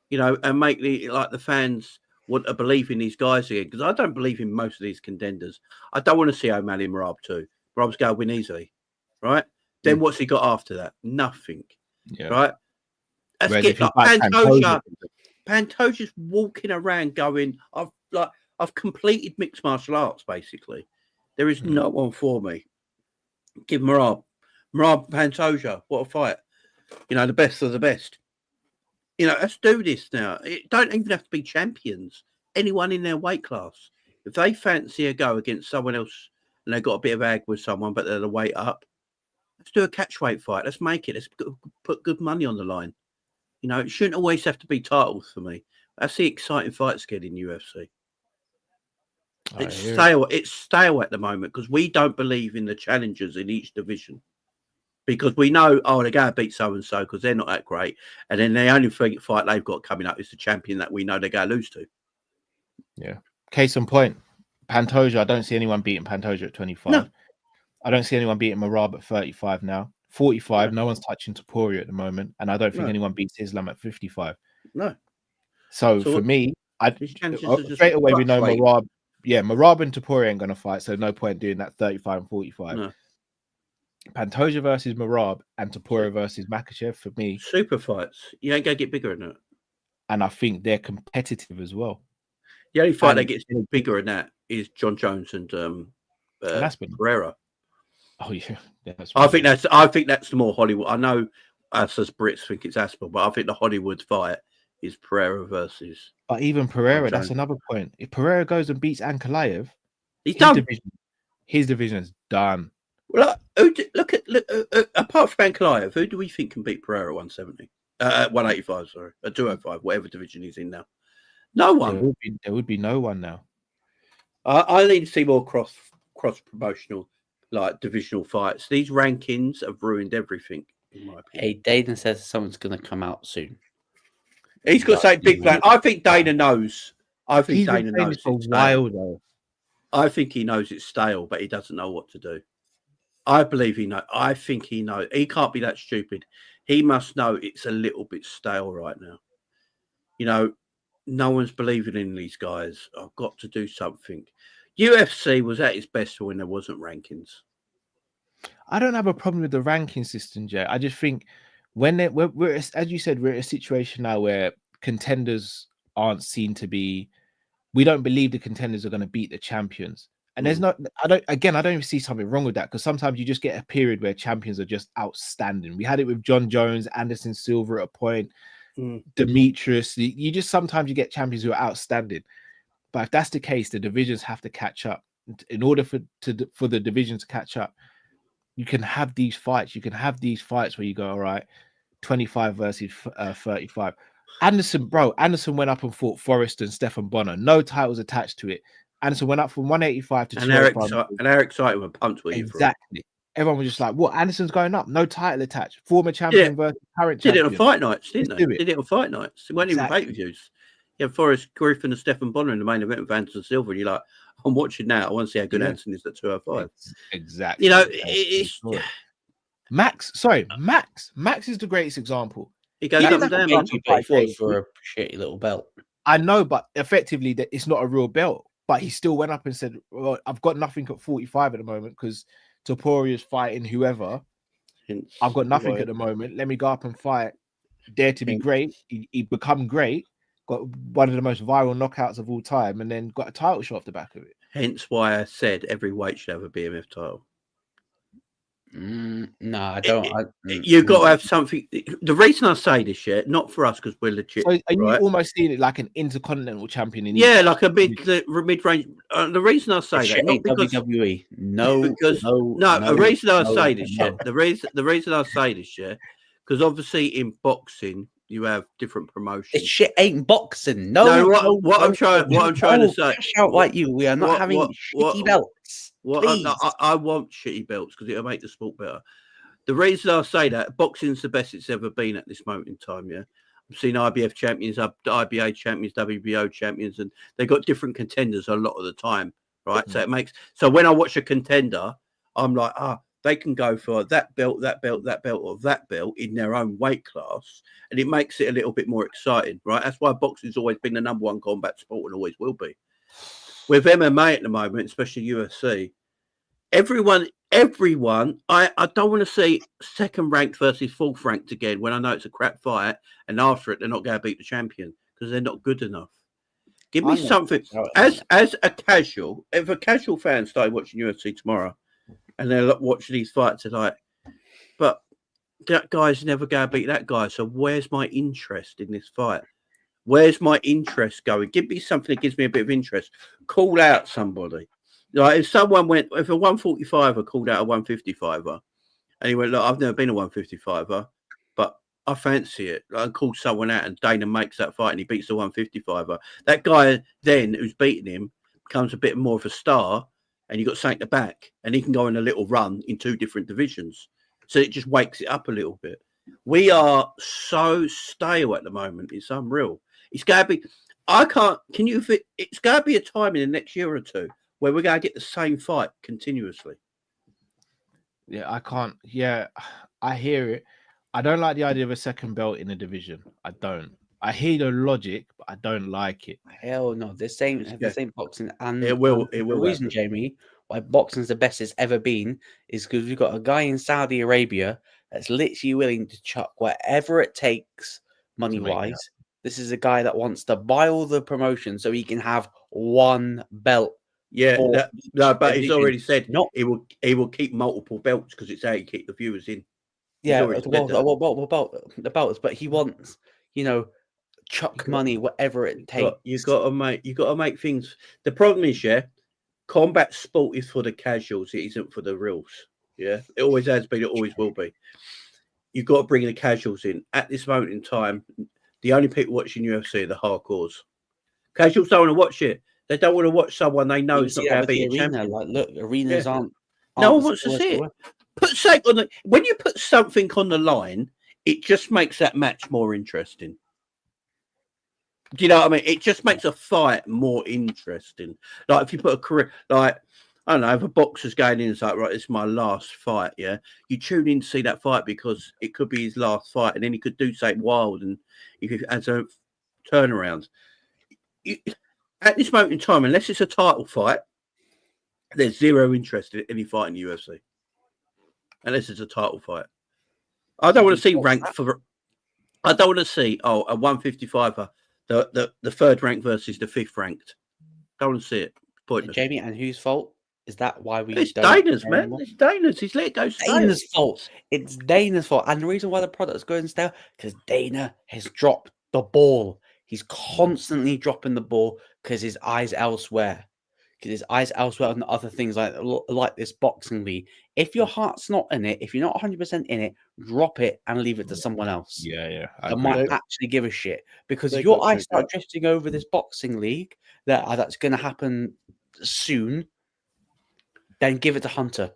you know, and make the fans want to believe in these guys again. Because I don't believe in most of these contenders. I don't want to see O'Malley and Merab too. Merab's going to win easily, right? Then what's he got after that? Nothing. Yeah. Right. Let's get like Pantoja. Pantoja's walking around going, I've completed mixed martial arts, basically. There is no one for me. Give Merab, Pantoja, what a fight. You know, the best of the best. You know, let's do this now. It don't even have to be champions. Anyone in their weight class. If they fancy a go against someone else and they've got a bit of ag with someone, but they're the weight up, let's do a catch weight fight. Let's make it. Let's put good money on the line. You know, it shouldn't always have to be titles for me. That's the exciting fight schedule in UFC. It's stale at the moment because we don't believe in the challengers in each division. Because we know, they're going to beat so-and-so because they're not that great. And then the only fight they've got coming up is the champion that we know they're going to lose to. Yeah. Case in point, Pantoja, I don't see anyone beating Pantoja at 25. No. I don't see anyone beating Merab at 35 now. 45, no one's touching Topuria at the moment, and I don't think anyone beats Islam at 55. No. So for me, straight away we know Merab. Yeah, Merab and Topuria ain't gonna fight, so no point doing that 35 and 45. No. Pantoja versus Merab and Topuria versus Makhachev for me. Super fights. You ain't gonna get bigger than that. And I think they're competitive as well. The only fight that gets bigger than that is John Jones and Pereira. Oh yeah, that's right. I think that's the more Hollywood. I know us as Brits think it's Aspel, but I think the Hollywood fight is Pereira versus. But even Pereira, that's another point. If Pereira goes and beats Ankalaev, he's done. His division is done. Well, look, apart from Ankalaev, who do we think can beat Pereira at 170? 185, sorry, 205, whatever division he's in now. No one. There would be no one now. I need to see more cross promotional, like divisional fights. These rankings have ruined everything. In my opinion. Hey, Dana says something's going to come out soon. He's got to say big plan. I think Dana knows. I think Dana knows for a while though. I think he knows it's stale, but he doesn't know what to do. I believe he knows. I think he knows. He can't be that stupid. He must know it's a little bit stale right now. You know, no one's believing in these guys. I've got to do something. UFC was at its best when there wasn't rankings. I don't have a problem with the ranking system, Jay. I just think when we're as you said, we're in a situation now where contenders aren't seen to be. We don't believe the contenders are going to beat the champions. And there's not, I don't even see something wrong with that, because sometimes you just get a period where champions are just outstanding. We had it with John Jones, Anderson Silva at a point, Demetrius. You just sometimes you get champions who are outstanding. But if that's the case, the divisions have to catch up. In order for the divisions to catch up, you can have these fights. You can have these fights where you go, all right, 25 versus 35. Anderson went up and fought Forrest and Stephan Bonner. No titles attached to it. Anderson went up from 185 to 205. And Eric excited when pumped with you. Exactly. Everyone was just like, what? Anderson's going up. No title attached. Former champion versus current champion. Did it on fight nights, didn't they? Did it on fight nights. It weren't even pay-per-views. You have Forrest Griffin and Stephan Bonner in the main event with Anderson Silva, and you're like, I'm watching now. I want to see how good Anderson is at 205. Exactly. You know, it's... Max is the greatest example. He goes up and down. He fought for a shitty little belt. I know, but effectively, that it's not a real belt. But he still went up and said, well, I've got nothing at 45 at the moment because Toporia's fighting whoever. I've got nothing at the moment. Let me go up and fight. Dare to be great. He become great. Got one of the most viral knockouts of all time, and then got a title shot off the back of it. Hence why I said every weight should have a BMF title. No, I don't. You've got to have something. The reason I say this, not for us because we're legit. So are you almost seeing it like an intercontinental champion? Like a mid-range. The reason I say that, not because WWE. The reason I say this, the reason I say this, because obviously in boxing you have different promotions. This shit ain't boxing. What I'm trying to say. Out like you. We are not having shitty belts. I want shitty belts because it'll make the sport better. The reason I say that, boxing's the best it's ever been at this moment in time. I've seen IBF champions, IBA champions, WBO champions, and they've got different contenders a lot of the time, right? Mm-hmm. So when I watch a contender, I'm like, they can go for that belt, or that belt in their own weight class, and it makes it a little bit more exciting, right? That's why boxing's always been the number one combat sport and always will be. With MMA at the moment, especially UFC, everyone, I don't want to see second ranked versus fourth ranked again when I know it's a crap fight, and after it they're not going to beat the champion because they're not good enough. Give me something as a casual. If a casual fan started watching UFC tomorrow and they're watching these fights, they're like, but that guy's never going to beat that guy. So where's my interest in this fight? Where's my interest going? Give me something that gives me a bit of interest. Call out somebody. Like if a 145er called out a 155er, and he went, look, I've never been a 155er, but I fancy it. I called someone out, and Dana makes that fight, and he beats the 155er. That guy then who's beating him becomes a bit more of a star, and you got something to back, and he can go on a little run in two different divisions. So it just wakes it up a little bit. We are so stale at the moment. It's unreal. It's going to be, it's going to be a time in the next year or two where we're going to get the same fight continuously. Yeah, I can't. Yeah, I hear it. I don't like the idea of a second belt in a division. I don't. I hear the logic, but I don't like it. Hell no. The same boxing. And it will. The reason, Jamie, why boxing's the best it's ever been is because we've got a guy in Saudi Arabia that's literally willing to chuck whatever it takes money-wise. This is a guy that wants to buy all the promotion so he can have one belt. Yeah, but he's already said he will keep multiple belts because it's how you keep the viewers in. The belts, but he wants, chuck money, whatever it takes. You got to make things. The problem is, combat sport is for the casuals. It isn't for the reals. Yeah, it always has been. It always will be. you've got to bring the casuals in. At this moment in time, the only people watching UFC are the hardcores. Casuals don't want to watch it. They don't want to watch someone they know is not going to be a champion. Like, look, arenas aren't no one wants to see it. Put something on when you put something on the line, it just makes that match more interesting. Do you know what I mean? It just makes a fight more interesting. Like if you put a career, like I don't know, if a boxer's going in and it's like, right, it's my last fight, yeah. You tune in to see that fight because it could be his last fight, and then he could do something wild, and if he has a turnaround. At this moment in time, unless it's a title fight, there's zero interest in any fight in the UFC. Unless it's a title fight. I don't want to see rank for. I don't want to see a 155er, the third ranked versus the fifth ranked. Don't want to see it. Pointless. Jamie, and whose fault is that? Why we? It's Dana's, man. It's Dana's. He's let it go. Dana's fault. It's Dana's fault, and the reason why the product's going stale because Dana has dropped the ball. He's constantly dropping the ball because his eyes elsewhere. Because his eyes elsewhere on other things like this boxing league. If your heart's not in it, if you're not 100% in it, drop it and leave it to someone else. Yeah. I might actually give a shit. Because if your eyes start drifting over this boxing league that's going to happen soon, then give it to Hunter.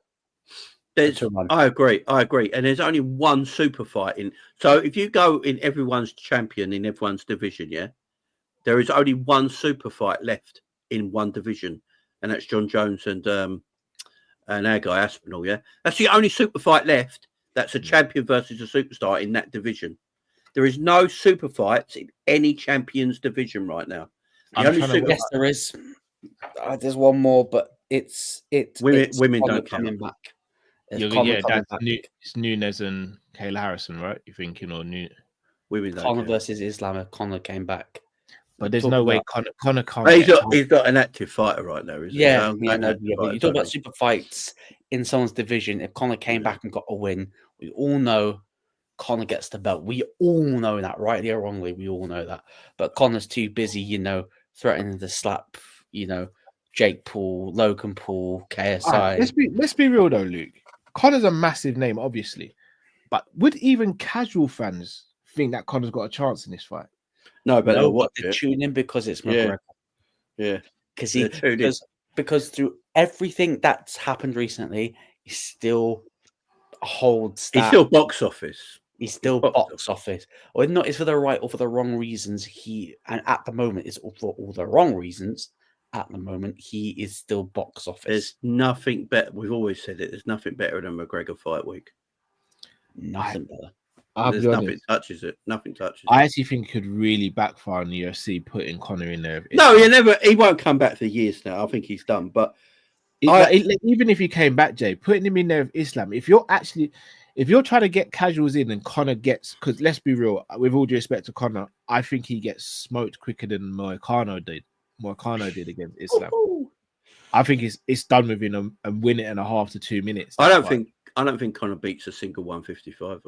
I agree. And there's only one super fight in. So if you go in everyone's champion in everyone's division, yeah, there is only one super fight left in one division, and that's John Jones and our guy Aspinall. Yeah, that's the only super fight left. That's a champion versus a superstar in that division. There is no super fights in any champion's division right now. Yes, there is. There's one more, but it's women don't coming count. Back. It's Nunes and Kayla Harrison, right? You're thinking, or women don't Conor count. versus Islam. If Conor came back, but there's no way Conor can't. He's not an active fighter right now, is he? Yeah, but you talk about super fights in someone's division. If Conor came back and got a win, we all know Conor gets the belt. We all know that, rightly or wrongly. We all know that. But Conor's too busy, threatening to slap, Jake Paul, Logan Paul, KSI. Let's be real though, Luke. Conor's a massive name, obviously, but would even casual fans think that Conor's got a chance in this fight? No, but they'll watch they it. tune in because it's McGregor. Yeah, because through everything that's happened recently, he still holds. He's still box office. He's still box office, or not? It's for the right or for the wrong reasons. And at the moment, it's for all the wrong reasons. At the moment, he is still box office. There's nothing better. We've always said it. There's nothing better than McGregor fight week. Nothing better. Nothing touches it. Nothing touches it. I actually think it could really backfire on the UFC putting Conor in there. No, he won't come back for years now. I think he's done. But even if he came back, Jay, putting him in there with Islam, if you're trying to get casuals in and Conor gets, because let's be real, with all due respect to Conor, I think he gets smoked quicker than Moicano did against Islam. I think it's done with him and win it in a half to 2 minutes. I don't think Conor beats a single 155.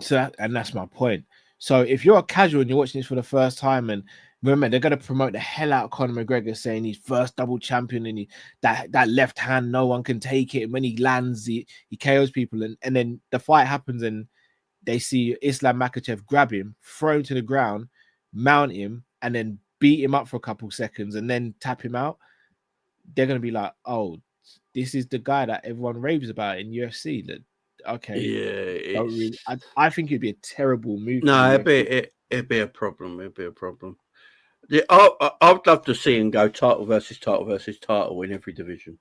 So that's my point. So if you're a casual and you're watching this for the first time, and remember they're going to promote the hell out of Conor McGregor, saying he's first double champion and that left hand no one can take it. And when he lands, he KOs people, and then the fight happens and they see Islam Makhachev grab him, throw him to the ground, mount him, and then beat him up for a couple seconds and then tap him out. They're going to be like, oh, this is the guy that everyone raves about in UFC. Okay. Yeah. I think it'd be a terrible move. No, it'd be a problem. It'd be a problem. Yeah, I'd love to see him go title versus title in every division.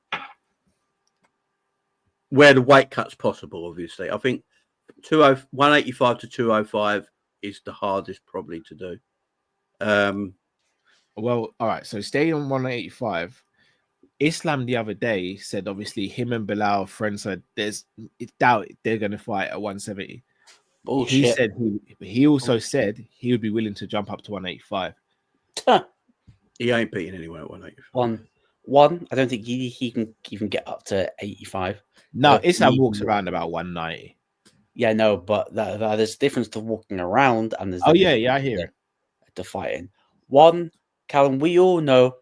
Where the weight cut's possible, obviously. I think 185 to 205 is the hardest probably to do. Well, all right. So staying on 185, Islam the other day said obviously him and Bilal friends said it's doubt they're going to fight at 170. Bullshit. He also said he would be willing to jump up to 185. He ain't beating anyone at 185. One. I don't think he can even get up to 85. No, Islam walks around about 190. Yeah, no, but there's a difference to walking around and there's I hear it. To fighting. One, Callum, we all know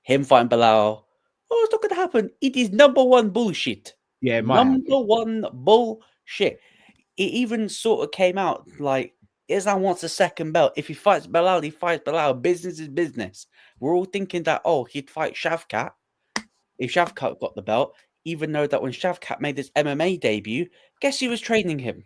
him fighting Bilal. Oh, it's not going to happen. It is number one bullshit. Yeah, number one bullshit. it even sort of came out like Islam wants a second belt. If he fights Bilal, he fights Bilal. Business is business. We're all thinking that, oh, he'd fight Shavkat if Shavkat got the belt, even though that when Shavkat made his MMA debut, guess who was training him?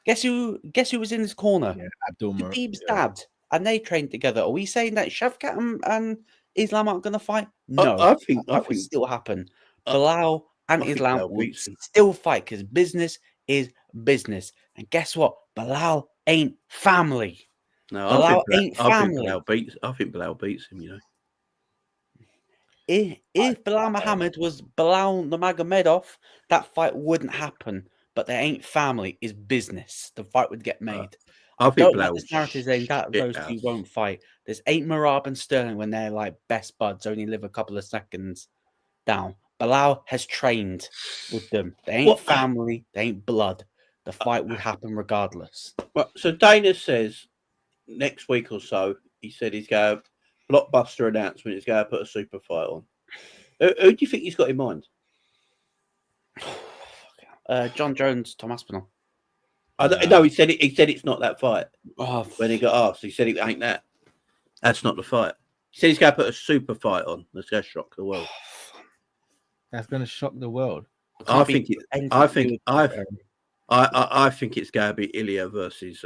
Guess who was in his corner? Yeah, Abdul Khabib's dad. And they trained together. Are we saying that Shavkat and Islam aren't going to fight? No. I think would still happen. I- Bilal and I think Islam Bilal will beats him. still fight because business is business. And guess what? Bilal ain't family. No, Bilal I ain't think family. Bilal beats him. You know, If Bilal Muhammad was Bilal Nurmagomedov, that fight wouldn't happen. But they ain't family. It's business. The fight would get made. I think don't Bilal like this narrative saying that those two won't fight. There's ain't Merab and Sterling when they're like best buds, only live a couple of seconds down. Bilal has trained with them. They ain't family. They ain't blood. The fight would happen regardless. Well, so Dana says next week or so, he said he's going to blockbuster announcement. He's going to put a super fight on. Who do you think he's got in mind? John Jones, Tom Aspinall. No, he said it's not that fight. Oh, when he got asked, he said it ain't that. That's not the fight. He said he's going to put a super fight on. That's going to shock the world. That's going to shock the world. I think it's going to be Ilya versus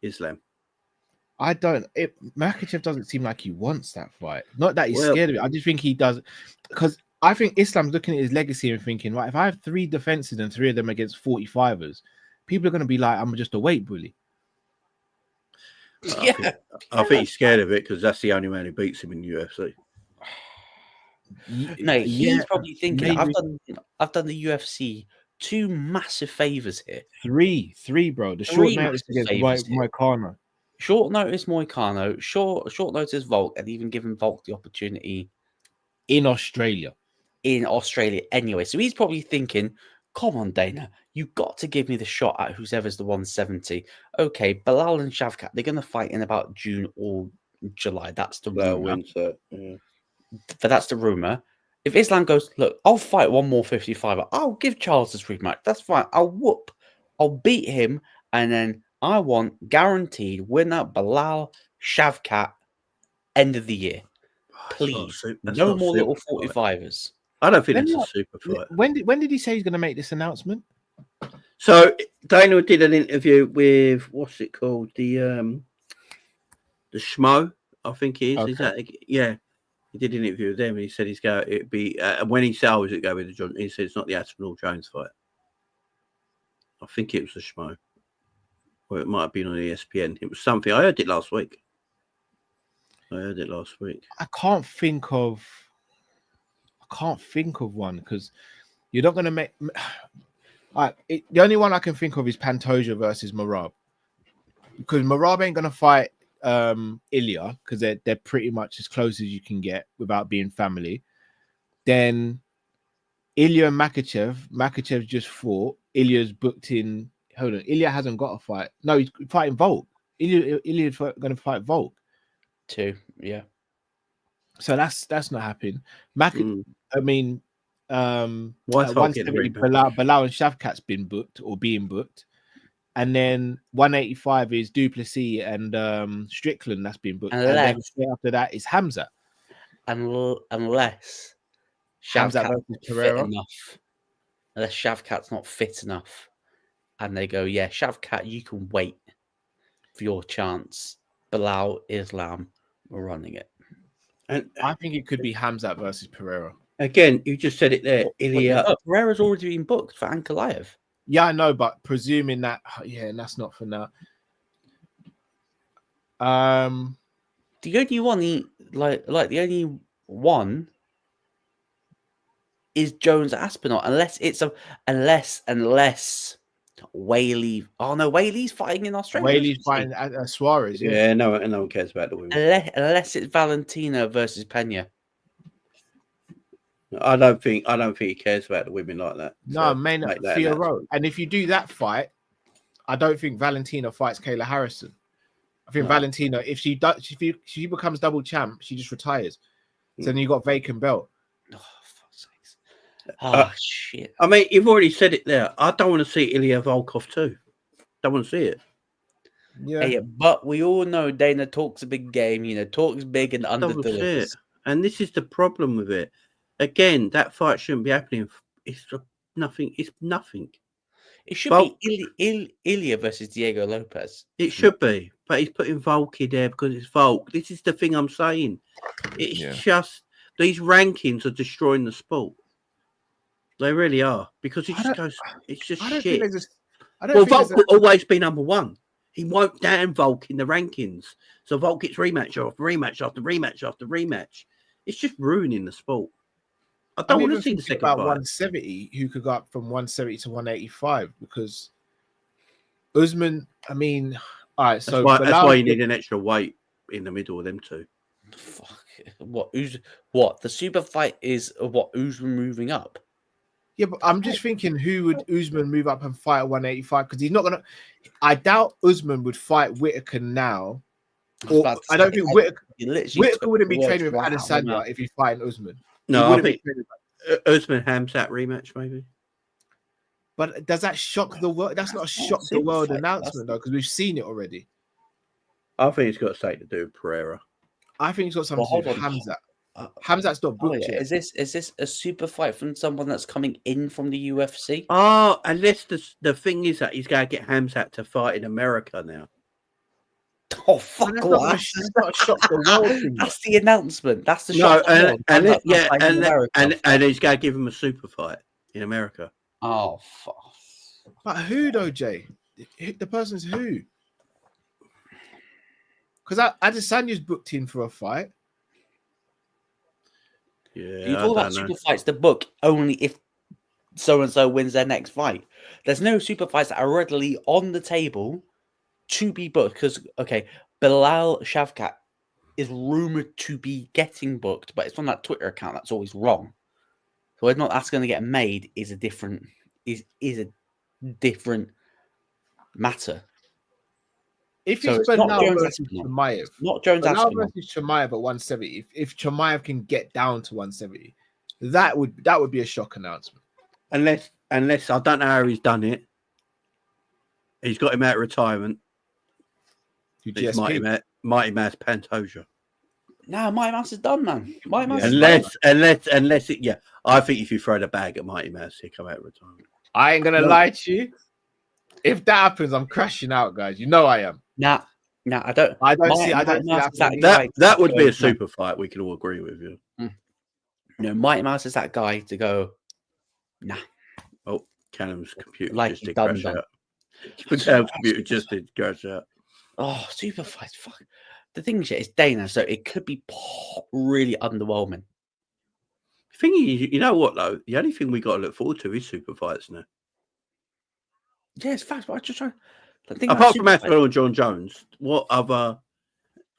Islam. I don't. Makhachev doesn't seem like he wants that fight. Not that he's scared of it. I just think he does, because I think Islam's looking at his legacy and thinking, right, if I have 3 defenses and 3 of them against 45ers, people are going to be like, I'm just a weight bully. Yeah, I think he's scared of it because that's the only man who beats him in the UFC. No, he's probably thinking, I've done the UFC 2 massive favors here. 3, bro. The short notice against Moicano. Short notice Moicano, short notice Volk, and even giving Volk the opportunity in Australia. Anyway. So he's probably thinking, come on, Dana, you've got to give me the shot at whoever's the 170. Okay, Bilal and Shavkat, they're going to fight in about June or July. That's the rumor. But that's the rumor. If Islam goes, look, I'll fight one more 55. I'll give Charles this rematch. That's fine. I'll beat him, and then I want guaranteed winner Bilal Shavkat end of the year. Please, no more little 45ers. I don't think it's a super fight. When did he say he's going to make this announcement? So Dana did an interview with what's it called, the Schmo, I think it is. Okay. Is that He did an interview with them, and he said he's going. It'd be when he said, "Was it going with the John?" He said it's not the Aspinall Jones fight. I think it was the Schmo, or it might have been on ESPN. It was something. I heard it last week. I can't think of one because you're not going to make. The only one I can think of is Pantoja versus Merab, because Merab ain't going to fight Ilya because they're pretty much as close as you can get without being family. Then Ilya and Makhachev just fought. Ilya's booked in. Hold on, Ilya hasn't got a fight. No, he's fighting Volk. Ilya's going to fight Volk. 2, yeah. So that's not happening. I mean, 170 Bilal and Shavkat's been booked or being booked, and then 185 is Duplessis and Strickland that's been booked. And then straight after that is Hamza. Unless Shavkat's fit enough, unless Shavkat's not fit enough, and they go, yeah, Shavkat, you can wait for your chance. Bilal, Islam, we're running it. And I think it could be Hamzat versus Pereira. Again, you just said it there. Pereira's already been booked for Ankalaev. Yeah, I know, but presuming that, and that's not for now. The only one, the only one is Jones Aspinall, unless Whaley. Oh no, Whaley's fighting in Australia. Whaley's fighting Suarez. Yeah, no one cares about the women. Unless it's Valentina versus Pena. I don't think he cares about the women like that. No, man, Fiorot. And if you do that fight, I don't think Valentina fights Kayla Harrison. I think Valentina, if she becomes double champ, she just retires. So then you got vacant belt. Oh, for fuck's sakes. Shit. I mean, you've already said it there. I don't want to see Ilya Volkov too. Don't want to see it. Yeah. Hey, but we all know Dana talks a big game, talks big and under delivers. And this is the problem with it. Again, that fight shouldn't be happening. It's nothing. It's nothing. It should be Ilya versus Diego Lopez. It should be, but he's putting Volk in there because it's Volk. This is the thing I'm saying. It's just these rankings are destroying the sport. They really are because it just goes. It's just shit. Volk will always be number one. He won't damn Volk in the rankings. So Volk gets rematch after rematch after rematch after rematch. It's just ruining the sport. I don't want to see the second about fight. 170, who could go up from 170 to 185 because Usman. I mean, all right. So that's why you need an extra weight in the middle of them two. Fuck what? The super fight is what Usman moving up. Yeah, but I'm just thinking, who would Usman move up and fight at 185? Because he's not gonna. I doubt Usman would fight Whitaker now. Or I don't think Whitaker wouldn't be training with Adesanya if he's fighting Usman. No, I think Usman Hamzat rematch maybe. But does that shock the world? That's not a shock the world announcement though, because we've seen it already. I think it's got something to do with Pereira. I think it's got something to do with Hamzat. Hamzat's not booked yet. Is this a super fight from someone that's coming in from the UFC? Oh, unless the thing is that he's going to get Hamzat to fight in America now. Oh fuck! That's not a shock the world thing. That's the announcement. That's the shock. And he's going to give him a super fight in America. Oh fuck! But who though, Jay? The person's who? Because Adesanya's booked in for a fight. Yeah, you talk about super fights. The book only if so and so wins their next fight. There's no super fights that are readily on the table to be booked because Bilal Shavkat is rumored to be getting booked, but it's on that Twitter account that's always wrong. So whether or not that's going to get made is a different matter. If it's Bilal versus Chimaev, not Jones Bilal versus Chimaev at 170, if Chimaev can get down to 170, that would be a shock announcement. Unless I don't know how he's done it. He's got him out of retirement. It's Mighty Mouse Pantoja. No, Mighty Mouse is done, man. Unless I think if you throw the bag at Mighty Mouse, he'll come out of retirement. I ain't gonna lie to you. If that happens, I'm crashing out, guys. You know I am. Nah, I don't. I don't see that would be a super fight. We can all agree with you. No, Mighty Mouse is that guy to go. Nah. Oh, Callum's computer just did crash out. Callum's computer just did crash out. Oh, super fights. Fuck. The thing is, it's Dana, so it could be really underwhelming. Thing is, you know what though? The only thing we got to look forward to is super fights now. Yeah, it's facts. But I just try. Apart from Masvidal and John Jones, what other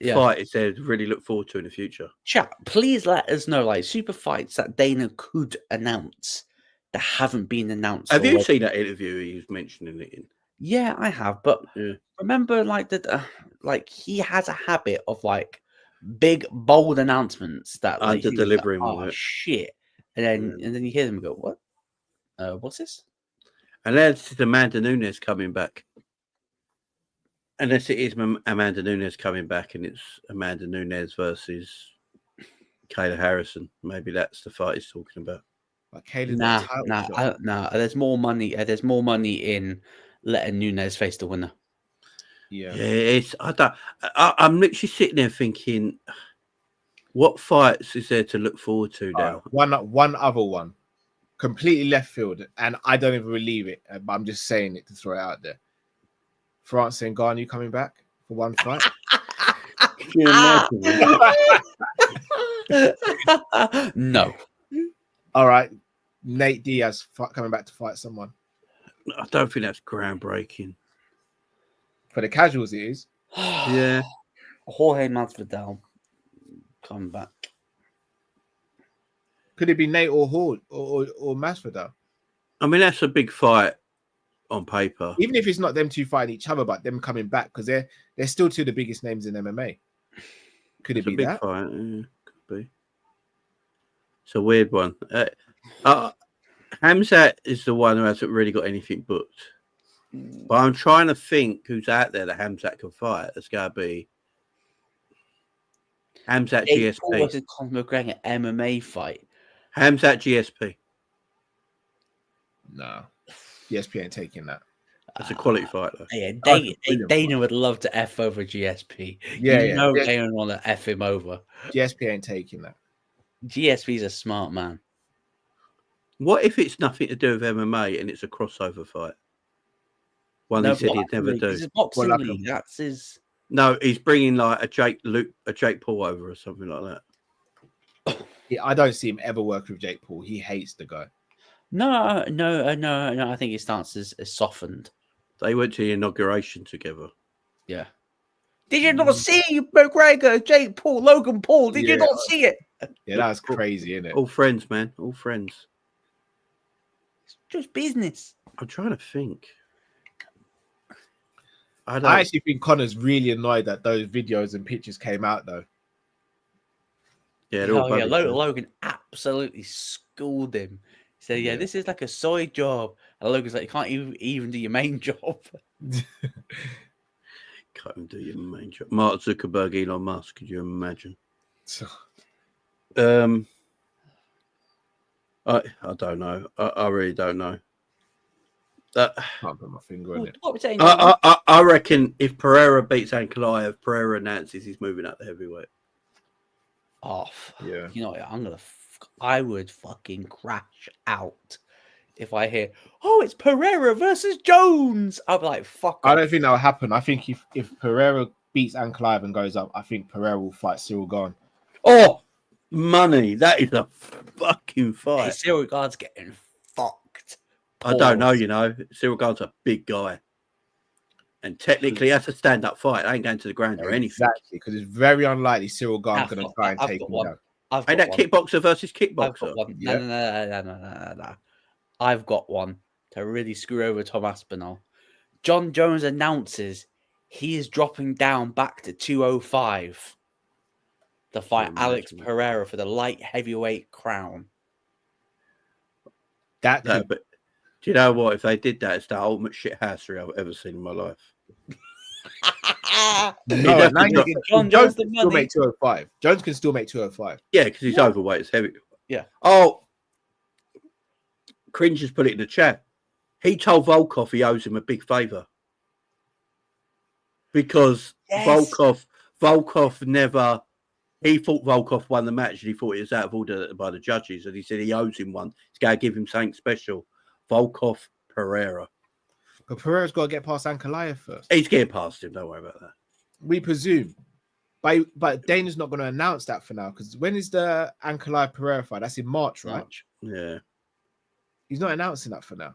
fight is there to really look forward to in the future? Chat, please let us know, like super fights that Dana could announce that haven't been announced. Have you seen that interview he was mentioning it in? Yeah, I have. But remember, like he has a habit of like big, bold announcents that like, under delivering. Like, oh shit! And then you hear them go, "What? What's this?" Unless it's Amanda Nunes coming back. Unless it is Amanda Nunes coming back and it's Amanda Nunes versus Kayla Harrison. Maybe that's the fight he's talking about. But Kayla's nah. There's more money. There's more money in letting Nunes face the winner. Yeah. I'm literally sitting there thinking, what fights is there to look forward to now? One other one. Completely left field, and I don't even believe it, but I'm just saying it to throw it out there. France and Ngannou coming back for one fight. Can you imagine? No. All right, Nate Diaz coming back to fight someone. I don't think that's groundbreaking. For the casuals, it is. Yeah. Jorge Masvidal coming back. Could it be Nate or Hall or Masvidal? I mean, that's a big fight on paper. Even if it's not them two fighting each other, but them coming back because they're still two of the biggest names in MMA. Could it be that? Fight. Yeah, could be. It's a weird one. Hamzat is the one who hasn't really got anything booked. But I'm trying to think who's out there that Hamzat can fight. It's going to be Hamzat Jake Paul GSP. versus Conor McGregor MMA fight. Hamzat GSP. No, GSP ain't taking that. That's a quality fight, though. Yeah, That's a Dana would love to F over GSP. Yeah, you know yeah. Dana would want to F him over. GSP ain't taking that. GSP's a smart man. What if it's nothing to do with MMA and it's a crossover fight? One he said he'd never do. It's a boxing Well, league. That's his. No, he's bringing like a Jake Paul over or something like that. Yeah, I don't see him ever working with Jake Paul. He hates the guy. No. I think his stance is softened. They went to the inauguration together. Yeah. Did you not see McGregor, Jake Paul, Logan Paul? Did you not see it? Yeah, that's crazy, isn't it? All friends, man. All friends. It's just business. I'm trying to think. I actually think Connor's really annoyed that those videos and pictures came out, though. Yeah, Logan absolutely schooled him. He said, "Yeah, this is like a side job," and Logan's like, "You can't even do your main job." Can't even do your main job. Mark Zuckerberg, Elon Musk. Could you imagine? I don't know. I really don't know. Can't put my finger on it. I reckon if Pereira beats Ankalaev, Pereira announces he's moving up the heavyweight. Off. Yeah. You know, I would fucking crash out if I hear, "Oh, it's Pereira versus Jones." I'll be like, "Fuck." I don't think that'll happen. I think if Pereira beats Ankalaev and goes up, I think Pereira will fight Cyril Gane. Oh, money! That is a fucking fight. Hey, Cyril Gane's getting fucked. I don't know. You know, Cyril Gane's a big guy, and technically that's a stand-up fight. I ain't going to the ground or anything. Exactly, because it's very unlikely Cyril Gane's going to try and take him down. Ain't that kickboxer versus kickboxer? No. I've got one to really screw over Tom Aspinall. John Jones announces he is dropping down back to 205 to fight Alex Pereira for the light heavyweight crown. But do you know what? If they did that, it's the ultimate shit housery I've ever seen in my life. John Jones can still make 205. Jones can still make 205. Yeah, because he's overweight. It's heavy. Yeah. Oh, Cringe has put it in the chat. He told Volkov he owes him a big favour because Volkov never. He thought Volkov won the match and he thought it was out of order by the judges, and he said he owes him one. He's going to give him something special. Volkov Pereira. But Pereira's got to get past Ankalaev first. He's getting past him. Don't worry about that. We presume. But Dana's not going to announce that for now, because when is the Ankalaev Pereira fight? That's in March, right? Yeah. He's not announcing that for now.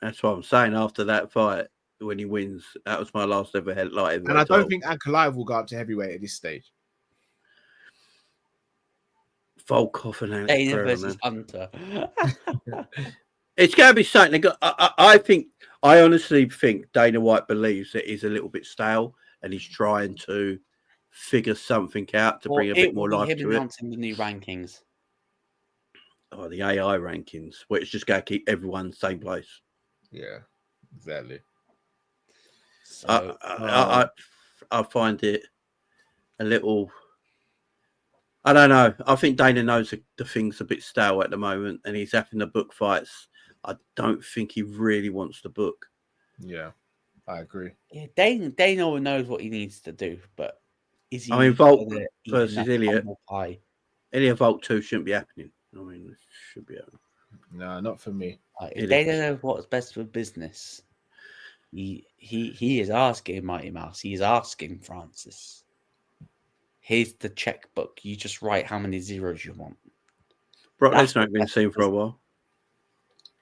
That's what I'm saying. After that fight, when he wins, that was my last ever light heavyweight. And I don't think Ankalaev will go up to heavyweight at this stage. Volkov and Alex Dana versus Hunter. It's going to be something. I honestly think Dana White believes that he's a little bit stale and he's trying to figure something out to bring a bit more life to it. Announcing the new rankings. Oh, the AI rankings, where it's just going to keep everyone in the same place. Yeah, exactly. So, I find it a little. I don't know. I think Dana knows the thing's a bit stale at the moment, and he's having to book fights. I don't think he really wants to book. Yeah, I agree. Yeah, Dana knows what he needs to do, but is he? I mean, Volk versus Ilya. Ilya Volk 2 shouldn't be happening. I mean, it should be happening. No, not for me. If Dana knows what's best for business, he is asking Mighty Mouse. He's asking Francis. Here's the checkbook. You just write how many zeros you want. Brock Lesnar ain't been seen for a while.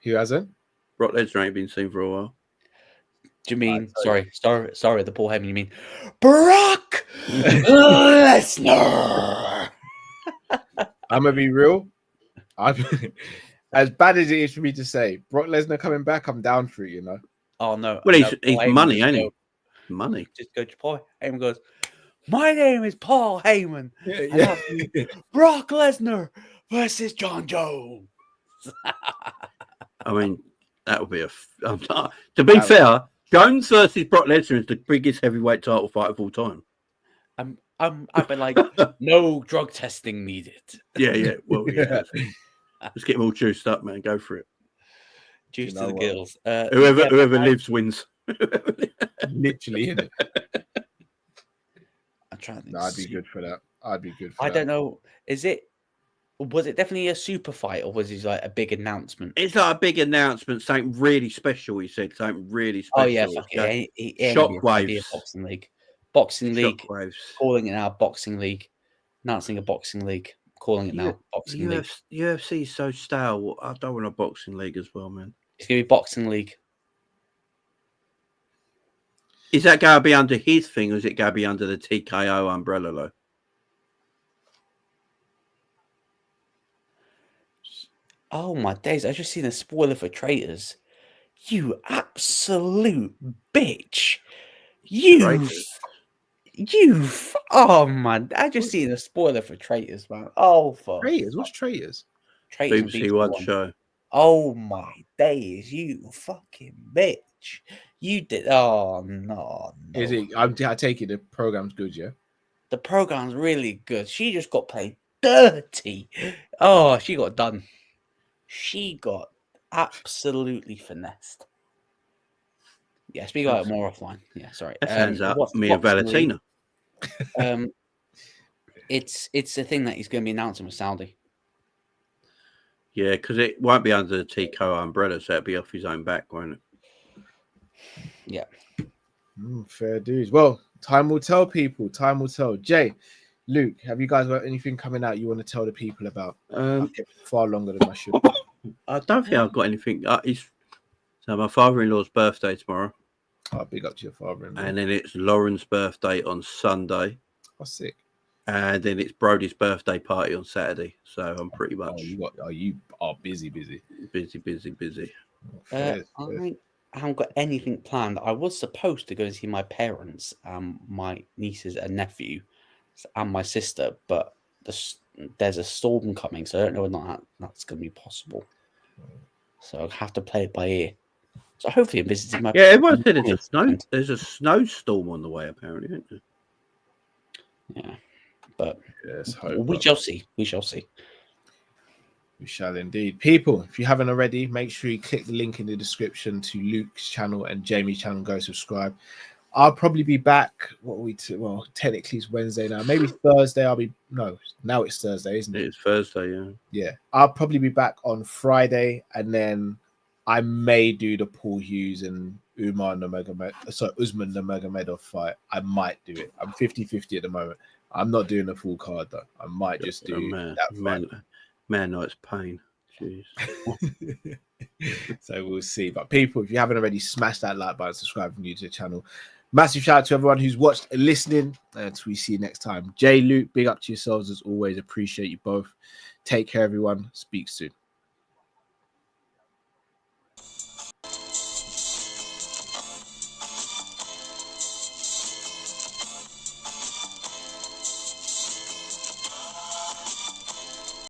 Who hasn't? Brock Lesnar ain't been seen for a while. Do you mean sorry, the Paul Heyman? You mean Brock Lesnar? I'm gonna be real. As bad as it is for me to say, Brock Lesnar coming back, I'm down for it. You know. Oh no. Well, he's money, ain't he? Money. Just go to Paul Heyman. Goes. My name is Paul Heyman. Brock Lesnar versus John Jones. I mean, that would be to be fair, Jones versus Brock Lesnar is the biggest heavyweight title fight of all time. I've been like, no drug testing needed. Yeah. Well, yeah. Let's get them all juiced up, man. Go for it. Juice to the gills. Whoever lives wins. Literally, isn't it? I'm trying to think. No, I'd be good for that. I don't know. Was it definitely a super fight, or was it like a big announcement? It's like a big announcement, something really special. He said something really special. Oh yeah, fuck it. Shockwaves. Boxing league. Shockwaves. Calling it now boxing league. Announcing a boxing league. Calling it now boxing league. UFC is so stale. I don't want a boxing league as well, man. It's gonna be boxing league. Is that going to be under his thing, or is it going to be under the TKO umbrella, though? Oh my days! I just seen a spoiler for Traitors. You absolute bitch! Oh man! I just seen a spoiler for Traitors, man. Oh fuck! Traitors? What's Traitors? Traitors BBC One show. Oh my days! You fucking bitch! You did. Oh no! Is it? I take it the program's good, yeah. The program's really good. She just got played dirty. Oh, she got done. She got absolutely finessed. Yeah, speak about it more offline. Yeah, sorry. That sounds up Mia Valentina. It's a thing that he's going to be announcing with Saudi. Yeah, because it won't be under the TKO umbrella, so it'll be off his own back, won't it? Yeah. Fair dues. Well, time will tell, people. Time will tell. Jay, Luke, have you guys got anything coming out you want to tell the people about? I've kept it far longer than I should. I don't think I've got anything. So my father-in-law's birthday tomorrow. Oh, big up to your father-in-law. And then it's Lauren's birthday on Sunday. Oh, sick. And then it's Brody's birthday party on Saturday. So I'm pretty much. You are busy. Busy. I haven't got anything planned. I was supposed to go and see my parents, my nieces and nephew, and my sister, but there's a storm coming, so I don't know whether that's going to be possible. So I'll have to play it by ear. So hopefully I'm visiting my. Yeah, everyone said there's a snowstorm on the way, apparently, isn't there? Yeah, but yes, we shall see. We shall see. We shall indeed. People, if you haven't already, make sure you click the link in the description to Luke's channel and Jamie's channel. Go subscribe. I'll probably be back. Well, technically it's Wednesday now. Maybe Thursday. Now it's Thursday, isn't it? It's Thursday, yeah. Yeah, I'll probably be back on Friday, and then I may do the Paul Hughes and Usman Nurmagomedov fight. I might do it. I'm 50-50 at the moment. I'm not doing the full card though. I might just do that fight. Man, it's pain. Jeez. So we'll see. But people, if you haven't already, smash that like button, subscribe from you to the channel. Massive shout out to everyone who's watched and listening. Until we see you next time. Jay, Luke, big up to yourselves as always. Appreciate you both. Take care, everyone. Speak soon.